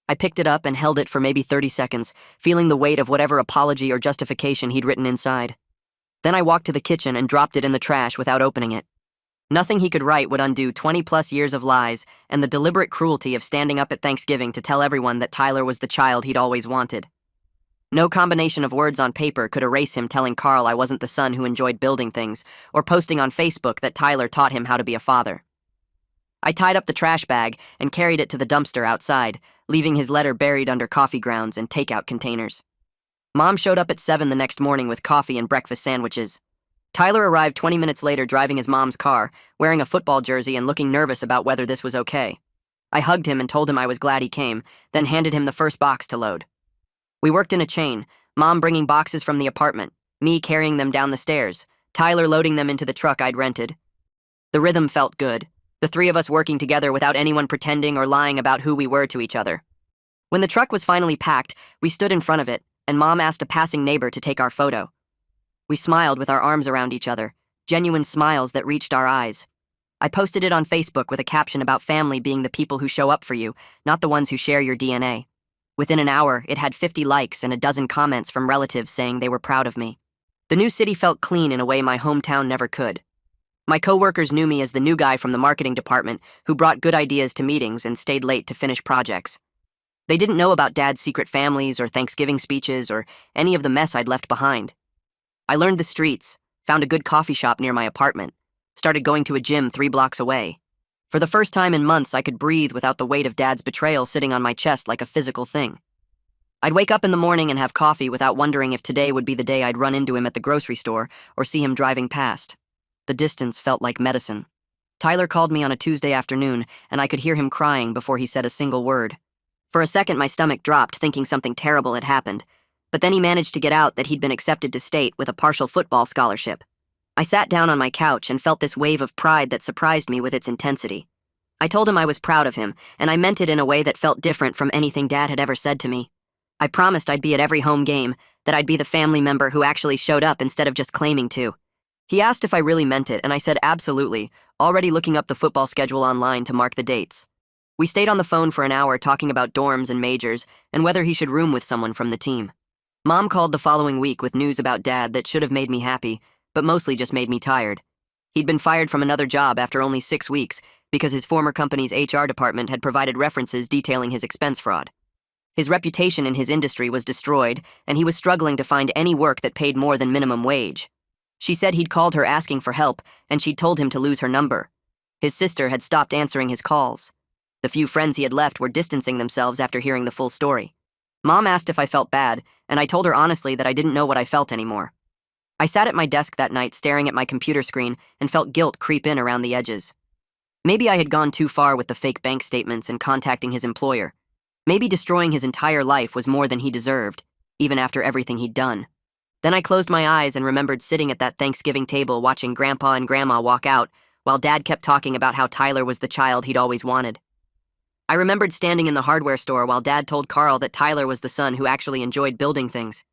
I picked it up and held it for maybe 30 seconds, feeling the weight of whatever apology or justification he'd written inside. Then I walked to the kitchen and dropped it in the trash without opening it. Nothing he could write would undo 20-plus years of lies and the deliberate cruelty of standing up at Thanksgiving to tell everyone that Tyler was the child he'd always wanted. No combination of words on paper could erase him telling Carl I wasn't the son who enjoyed building things, or posting on Facebook that Tyler taught him how to be a father. I tied up the trash bag and carried it to the dumpster outside, leaving his letter buried under coffee grounds and takeout containers. Mom showed up at 7 the next morning with coffee and breakfast sandwiches. Tyler arrived 20 minutes later driving his mom's car, wearing a football jersey and looking nervous about whether this was okay. I hugged him and told him I was glad he came, then handed him the first box to load. We worked in a chain, Mom bringing boxes from the apartment, me carrying them down the stairs, Tyler loading them into the truck I'd rented. The rhythm felt good, the 3 of us working together without anyone pretending or lying about who we were to each other. When the truck was finally packed, we stood in front of it, and Mom asked a passing neighbor to take our photo. We smiled with our arms around each other, genuine smiles that reached our eyes. I posted it on Facebook with a caption about family being the people who show up for you, not the ones who share your DNA. Within an hour, it had 50 likes and a dozen comments from relatives saying they were proud of me. The new city felt clean in a way my hometown never could. My coworkers knew me as the new guy from the marketing department who brought good ideas to meetings and stayed late to finish projects. They didn't know about Dad's secret families or Thanksgiving speeches or any of the mess I'd left behind. I learned the streets, found a good coffee shop near my apartment, started going to a gym 3 blocks away. For the first time in months, I could breathe without the weight of Dad's betrayal sitting on my chest like a physical thing. I'd wake up in the morning and have coffee without wondering if today would be the day I'd run into him at the grocery store or see him driving past. The distance felt like medicine. Tyler called me on a Tuesday afternoon, and I could hear him crying before he said a single word. For a second, my stomach dropped, thinking something terrible had happened. But then he managed to get out that he'd been accepted to state with a partial football scholarship. I sat down on my couch and felt this wave of pride that surprised me with its intensity. I told him I was proud of him, and I meant it in a way that felt different from anything Dad had ever said to me. I promised I'd be at every home game, that I'd be the family member who actually showed up instead of just claiming to. He asked if I really meant it, and I said absolutely, already looking up the football schedule online to mark the dates. We stayed on the phone for an hour talking about dorms and majors, and whether he should room with someone from the team. Mom called the following week with news about Dad that should have made me happy, but mostly just made me tired. He'd been fired from another job after only 6 weeks because his former company's HR department had provided references detailing his expense fraud. His reputation in his industry was destroyed, and he was struggling to find any work that paid more than minimum wage. She said he'd called her asking for help, and she'd told him to lose her number. His sister had stopped answering his calls. The few friends he had left were distancing themselves after hearing the full story. Mom asked if I felt bad, and I told her honestly that I didn't know what I felt anymore. I sat at my desk that night staring at my computer screen and felt guilt creep in around the edges. Maybe I had gone too far with the fake bank statements and contacting his employer. Maybe destroying his entire life was more than he deserved, even after everything he'd done. Then I closed my eyes and remembered sitting at that Thanksgiving table watching Grandpa and Grandma walk out, while Dad kept talking about how Tyler was the child he'd always wanted. I remembered standing in the hardware store while Dad told Carl that Tyler was the son who actually enjoyed building things.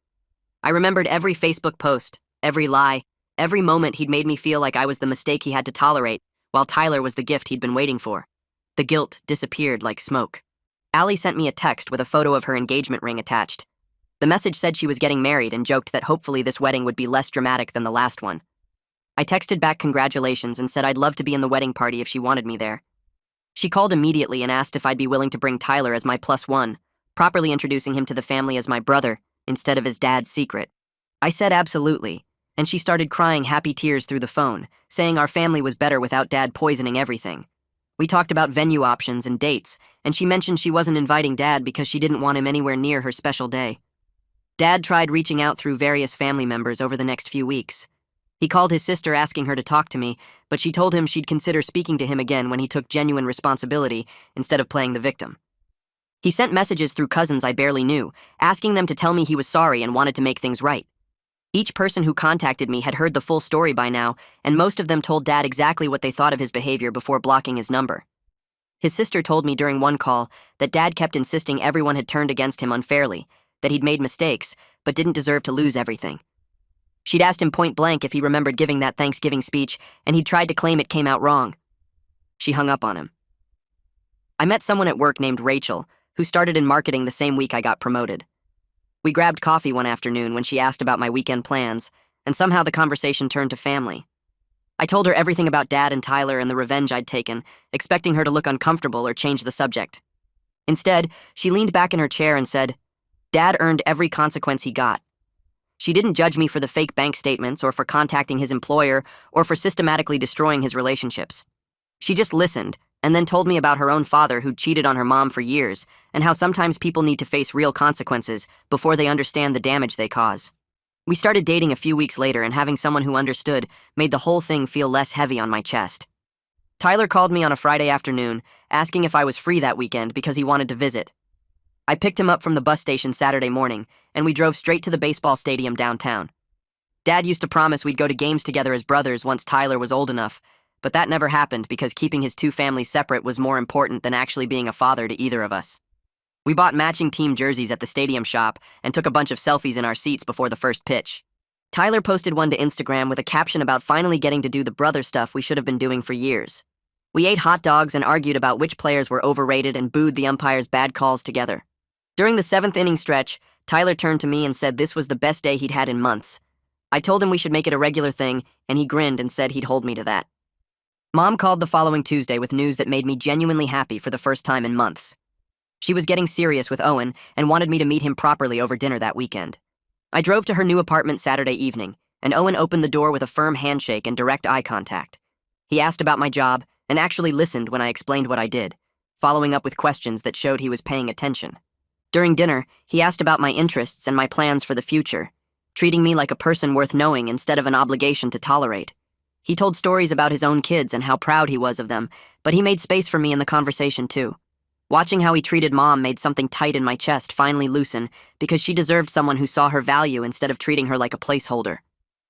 I remembered every Facebook post, every lie, every moment he'd made me feel like I was the mistake he had to tolerate, while Tyler was the gift he'd been waiting for. The guilt disappeared like smoke. Allie sent me a text with a photo of her engagement ring attached. The message said she was getting married and joked that hopefully this wedding would be less dramatic than the last one. I texted back congratulations and said I'd love to be in the wedding party if she wanted me there. She called immediately and asked if I'd be willing to bring Tyler as my +1, properly introducing him to the family as my brother instead of his dad's secret. I said absolutely, and she started crying happy tears through the phone, saying our family was better without Dad poisoning everything. We talked about venue options and dates, and she mentioned she wasn't inviting Dad because she didn't want him anywhere near her special day. Dad tried reaching out through various family members over the next few weeks. He called his sister asking her to talk to me, but she told him she'd consider speaking to him again when he took genuine responsibility instead of playing the victim. He sent messages through cousins I barely knew, asking them to tell me he was sorry and wanted to make things right. Each person who contacted me had heard the full story by now, and most of them told Dad exactly what they thought of his behavior before blocking his number. His sister told me during one call that Dad kept insisting everyone had turned against him unfairly, that he'd made mistakes, but didn't deserve to lose everything. She'd asked him point blank if he remembered giving that Thanksgiving speech, and he'd tried to claim it came out wrong. She hung up on him. I met someone at work named Rachel, who started in marketing the same week I got promoted. We grabbed coffee one afternoon when she asked about my weekend plans, and somehow the conversation turned to family. I told her everything about Dad and Tyler and the revenge I'd taken, expecting her to look uncomfortable or change the subject. Instead, she leaned back in her chair and said, "Dad earned every consequence he got." She didn't judge me for the fake bank statements or for contacting his employer or for systematically destroying his relationships. She just listened and then told me about her own father who'd cheated on her mom for years and how sometimes people need to face real consequences before they understand the damage they cause. We started dating a few weeks later, and having someone who understood made the whole thing feel less heavy on my chest. Tyler called me on a Friday afternoon, asking if I was free that weekend because he wanted to visit. I picked him up from the bus station Saturday morning, and we drove straight to the baseball stadium downtown. Dad used to promise we'd go to games together as brothers once Tyler was old enough, but that never happened because keeping his two families separate was more important than actually being a father to either of us. We bought matching team jerseys at the stadium shop and took a bunch of selfies in our seats before the first pitch. Tyler posted one to Instagram with a caption about finally getting to do the brother stuff we should have been doing for years. We ate hot dogs and argued about which players were overrated and booed the umpire's bad calls together. During the 7th inning stretch, Tyler turned to me and said this was the best day he'd had in months. I told him we should make it a regular thing, and he grinned and said he'd hold me to that. Mom called the following Tuesday with news that made me genuinely happy for the first time in months. She was getting serious with Owen and wanted me to meet him properly over dinner that weekend. I drove to her new apartment Saturday evening, and Owen opened the door with a firm handshake and direct eye contact. He asked about my job and actually listened when I explained what I did, following up with questions that showed he was paying attention. During dinner, he asked about my interests and my plans for the future, treating me like a person worth knowing instead of an obligation to tolerate. He told stories about his own kids and how proud he was of them, but he made space for me in the conversation too. Watching how he treated Mom made something tight in my chest finally loosen because she deserved someone who saw her value instead of treating her like a placeholder.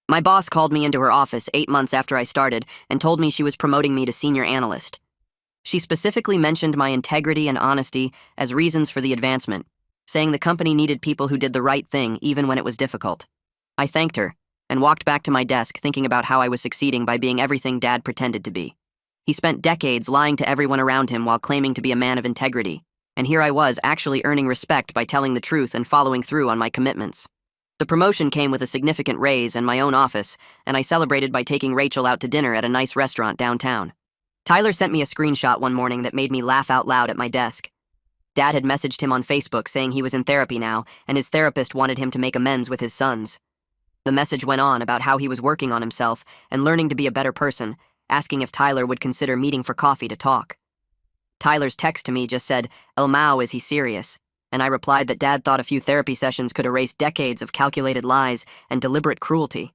My boss called me into her office 8 months after I started and told me she was promoting me to senior analyst. She specifically mentioned my integrity and honesty as reasons for the advancement, saying the company needed people who did the right thing even when it was difficult. I thanked her and walked back to my desk thinking about how I was succeeding by being everything Dad pretended to be. He spent decades lying to everyone around him while claiming to be a man of integrity, and here I was actually earning respect by telling the truth and following through on my commitments. The promotion came with a significant raise and my own office, and I celebrated by taking Rachel out to dinner at a nice restaurant downtown. Tyler sent me a screenshot one morning that made me laugh out loud at my desk. Dad had messaged him on Facebook saying he was in therapy now, and his therapist wanted him to make amends with his sons. The message went on about how he was working on himself and learning to be a better person, asking if Tyler would consider meeting for coffee to talk. Tyler's text to me just said, "El Mao, is he serious?" And I replied that Dad thought a few therapy sessions could erase decades of calculated lies and deliberate cruelty.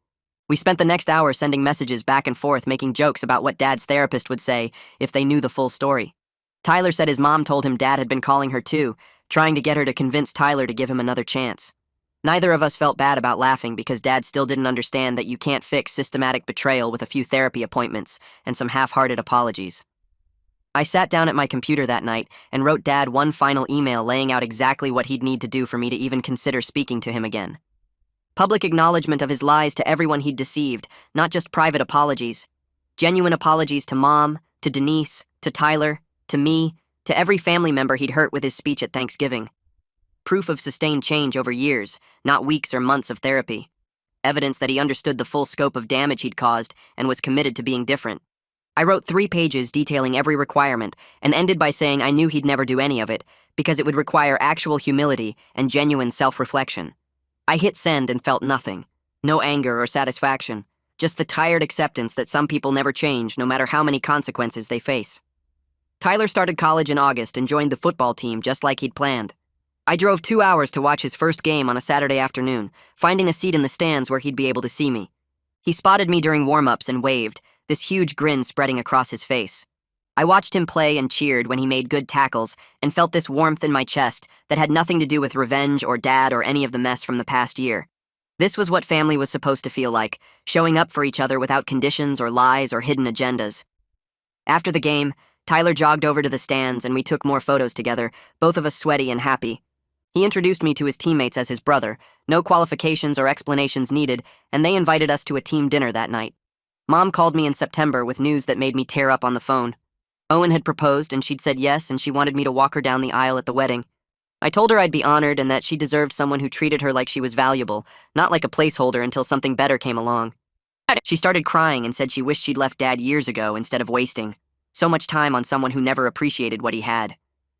We spent the next hour sending messages back and forth, making jokes about what Dad's therapist would say if they knew the full story. Tyler said his mom told him Dad had been calling her too, trying to get her to convince Tyler to give him another chance. Neither of us felt bad about laughing because Dad still didn't understand that you can't fix systematic betrayal with a few therapy appointments and some half-hearted apologies. I sat down at my computer that night and wrote Dad one final email laying out exactly what he'd need to do for me to even consider speaking to him again. Public acknowledgement of his lies to everyone he'd deceived, not just private apologies. Genuine apologies to Mom, to Denise, to Tyler, to me, to every family member he'd hurt with his speech at Thanksgiving. Proof of sustained change over years, not weeks or months of therapy. Evidence that he understood the full scope of damage he'd caused and was committed to being different. I wrote 3 pages detailing every requirement and ended by saying I knew he'd never do any of it because it would require actual humility and genuine self-reflection. I hit send and felt nothing. No anger or satisfaction. Just the tired acceptance that some people never change no matter how many consequences they face. Tyler started college in August and joined the football team just like he'd planned. I drove 2 hours to watch his first game on a Saturday afternoon, finding a seat in the stands where he'd be able to see me. He spotted me during warm-ups and waved, this huge grin spreading across his face. I watched him play and cheered when he made good tackles and felt this warmth in my chest that had nothing to do with revenge or Dad or any of the mess from the past year. This was what family was supposed to feel like, showing up for each other without conditions or lies or hidden agendas. After the game, Tyler jogged over to the stands and we took more photos together, both of us sweaty and happy. He introduced me to his teammates as his brother, no qualifications or explanations needed, and they invited us to a team dinner that night. Mom called me in September with news that made me tear up on the phone. Owen had proposed and she'd said yes, and she wanted me to walk her down the aisle at the wedding. I told her I'd be honored and that she deserved someone who treated her like she was valuable, not like a placeholder until something better came along. She started crying and said she wished she'd left Dad years ago instead of wasting so much time on someone who never appreciated what he had.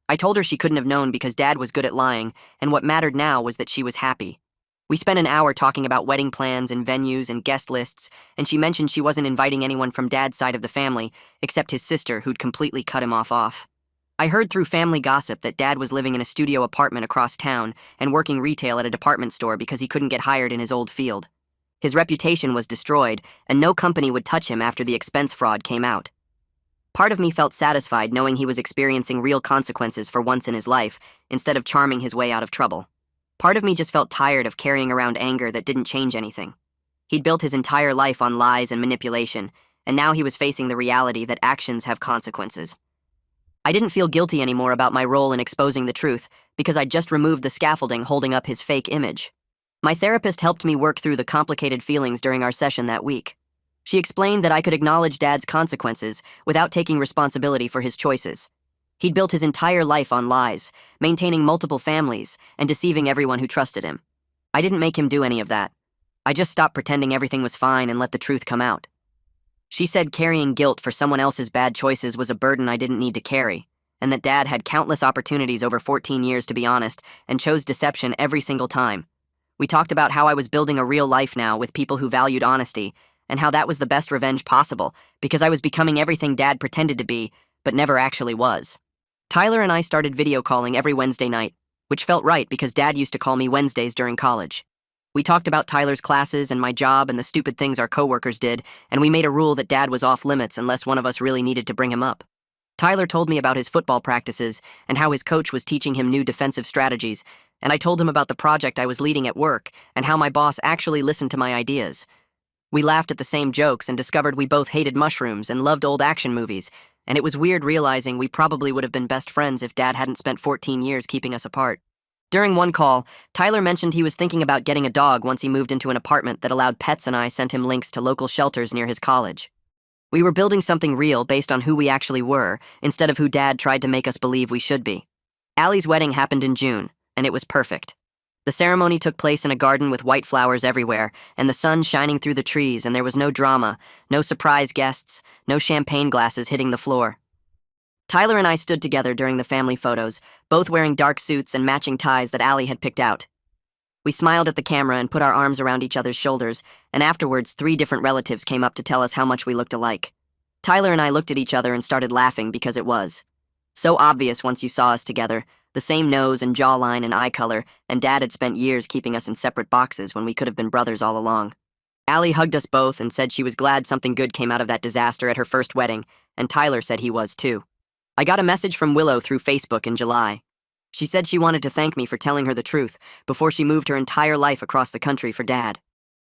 I told her she couldn't have known because Dad was good at lying, and what mattered now was that she was happy. We spent an hour talking about wedding plans and venues and guest lists, and she mentioned she wasn't inviting anyone from Dad's side of the family, except his sister, who'd completely cut him off. I heard through family gossip that Dad was living in a studio apartment across town and working retail at a department store because he couldn't get hired in his old field. His reputation was destroyed, and no company would touch him after the expense fraud came out. Part of me felt satisfied knowing he was experiencing real consequences for once in his life, instead of charming his way out of trouble. Part of me just felt tired of carrying around anger that didn't change anything. He'd built his entire life on lies and manipulation, and now he was facing the reality that actions have consequences. I didn't feel guilty anymore about my role in exposing the truth, because I'd just removed the scaffolding holding up his fake image. My therapist helped me work through the complicated feelings during our session that week. She explained that I could acknowledge Dad's consequences without taking responsibility for his choices. He'd built his entire life on lies, maintaining multiple families, and deceiving everyone who trusted him. I didn't make him do any of that. I just stopped pretending everything was fine and let the truth come out. She said carrying guilt for someone else's bad choices was a burden I didn't need to carry, and that Dad had countless opportunities over 14 years to be honest and chose deception every single time. We talked about how I was building a real life now with people who valued honesty, and how that was the best revenge possible because I was becoming everything Dad pretended to be, but never actually was. Tyler and I started video calling every Wednesday night, which felt right because Dad used to call me Wednesdays during college. We talked about Tyler's classes and my job and the stupid things our coworkers did, and we made a rule that Dad was off limits unless one of us really needed to bring him up. Tyler told me about his football practices and how his coach was teaching him new defensive strategies, and I told him about the project I was leading at work and how my boss actually listened to my ideas. We laughed at the same jokes and discovered we both hated mushrooms and loved old action movies, and it was weird realizing we probably would have been best friends if Dad hadn't spent 14 years keeping us apart. During one call, Tyler mentioned he was thinking about getting a dog once he moved into an apartment that allowed pets, and I sent him links to local shelters near his college. We were building something real based on who we actually were, instead of who Dad tried to make us believe we should be. Allie's wedding happened in June, and it was perfect. The ceremony took place in a garden with white flowers everywhere, and the sun shining through the trees, and there was no drama, no surprise guests, no champagne glasses hitting the floor. Tyler and I stood together during the family photos, both wearing dark suits and matching ties that Allie had picked out. We smiled at the camera and put our arms around each other's shoulders, and afterwards 3 different relatives came up to tell us how much we looked alike. Tyler and I looked at each other and started laughing because it was so obvious once you saw us together, the same nose and jawline and eye color, and Dad had spent years keeping us in separate boxes when we could have been brothers all along. Allie hugged us both and said she was glad something good came out of that disaster at her first wedding, and Tyler said he was too. I got a message from Willow through Facebook in July. She said she wanted to thank me for telling her the truth before she moved her entire life across the country for Dad.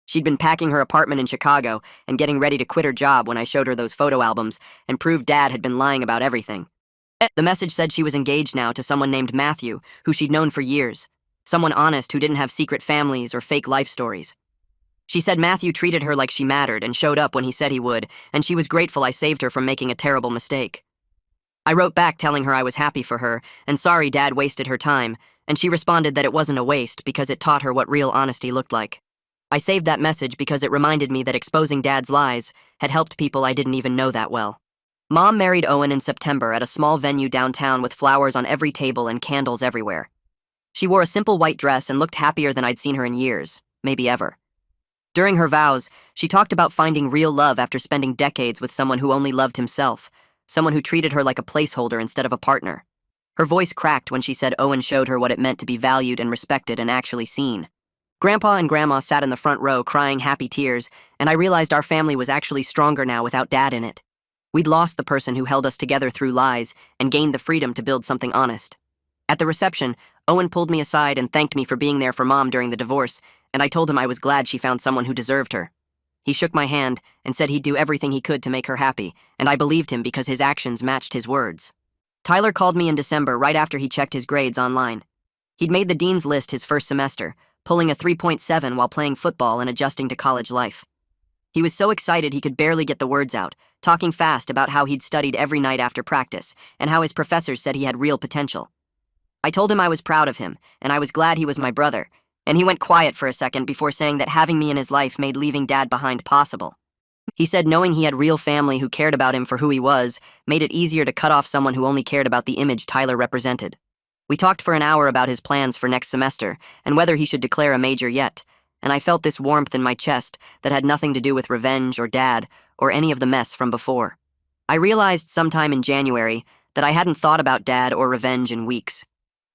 She'd been packing her apartment in Chicago and getting ready to quit her job when I showed her those photo albums and proved Dad had been lying about everything. The message said she was engaged now to someone named Matthew, who she'd known for years. Someone honest who didn't have secret families or fake life stories. She said Matthew treated her like she mattered and showed up when he said he would, and she was grateful I saved her from making a terrible mistake. I wrote back telling her I was happy for her and sorry Dad wasted her time, and she responded that it wasn't a waste because it taught her what real honesty looked like. I saved that message because it reminded me that exposing Dad's lies had helped people I didn't even know that well. Mom married Owen in September at a small venue downtown with flowers on every table and candles everywhere. She wore a simple white dress and looked happier than I'd seen her in years, maybe ever. During her vows, she talked about finding real love after spending decades with someone who only loved himself, someone who treated her like a placeholder instead of a partner. Her voice cracked when she said Owen showed her what it meant to be valued and respected and actually seen. Grandpa and Grandma sat in the front row crying happy tears, and I realized our family was actually stronger now without Dad in it. We'd lost the person who held us together through lies and gained the freedom to build something honest. At the reception, Owen pulled me aside and thanked me for being there for Mom during the divorce, and I told him I was glad she found someone who deserved her. He shook my hand and said he'd do everything he could to make her happy, and I believed him because his actions matched his words. Tyler called me in December right after he checked his grades online. He'd made the dean's list his first semester, pulling a 3.7 while playing football and adjusting to college life. He was so excited he could barely get the words out, talking fast about how he'd studied every night after practice and how his professors said he had real potential. I told him I was proud of him and I was glad he was my brother, and he went quiet for a second before saying that having me in his life made leaving Dad behind possible. He said knowing he had real family who cared about him for who he was made it easier to cut off someone who only cared about the image Tyler represented. We talked for an hour about his plans for next semester and whether he should declare a major yet, and I felt this warmth in my chest that had nothing to do with revenge or Dad or any of the mess from before. I realized sometime in January that I hadn't thought about Dad or revenge in weeks.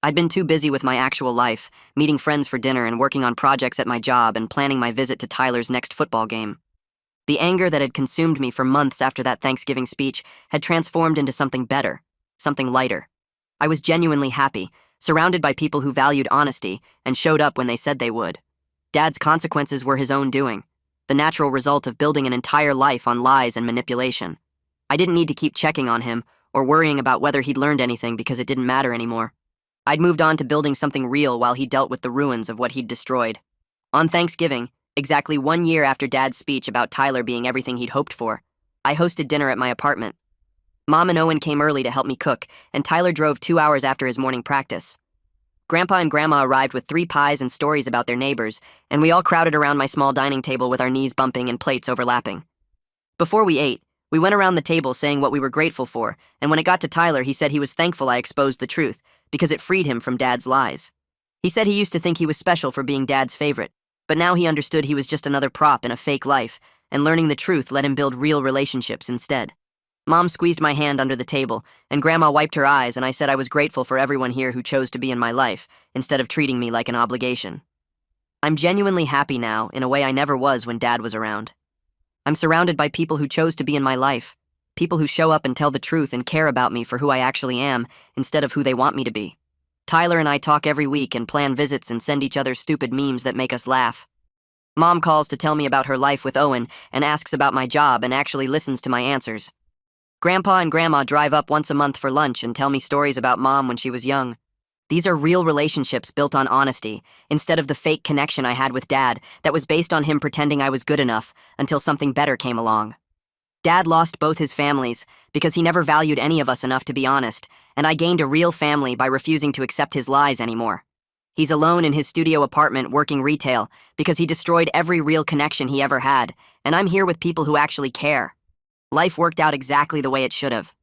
I'd been too busy with my actual life, meeting friends for dinner and working on projects at my job and planning my visit to Tyler's next football game. The anger that had consumed me for months after that Thanksgiving speech had transformed into something better, something lighter. I was genuinely happy, surrounded by people who valued honesty and showed up when they said they would. Dad's consequences were his own doing, the natural result of building an entire life on lies and manipulation. I didn't need to keep checking on him or worrying about whether he'd learned anything because it didn't matter anymore. I'd moved on to building something real while he dealt with the ruins of what he'd destroyed. On Thanksgiving, exactly 1 year after Dad's speech about Tyler being everything he'd hoped for, I hosted dinner at my apartment. Mom and Owen came early to help me cook, and Tyler drove 2 hours after his morning practice. Grandpa and Grandma arrived with 3 pies and stories about their neighbors, and we all crowded around my small dining table with our knees bumping and plates overlapping. Before we ate, we went around the table saying what we were grateful for, and when it got to Tyler, he said he was thankful I exposed the truth, because it freed him from Dad's lies. He said he used to think he was special for being Dad's favorite, but now he understood he was just another prop in a fake life, and learning the truth let him build real relationships instead. Mom squeezed my hand under the table, and Grandma wiped her eyes, and I said I was grateful for everyone here who chose to be in my life, instead of treating me like an obligation. I'm genuinely happy now, in a way I never was when Dad was around. I'm surrounded by people who chose to be in my life, People who show up and tell the truth and care about me for who I actually am instead of who they want me to be. Tyler and I talk every week and plan visits and send each other stupid memes that make us laugh. Mom calls to tell me about her life with Owen and asks about my job and actually listens to my answers. Grandpa and Grandma drive up once a month for lunch and tell me stories about Mom when she was young. These are real relationships built on honesty, instead of the fake connection I had with Dad that was based on him pretending I was good enough until something better came along. Dad lost both his families because he never valued any of us enough to be honest, and I gained a real family by refusing to accept his lies anymore. He's alone in his studio apartment working retail because he destroyed every real connection he ever had, and I'm here with people who actually care. Life worked out exactly the way it should have.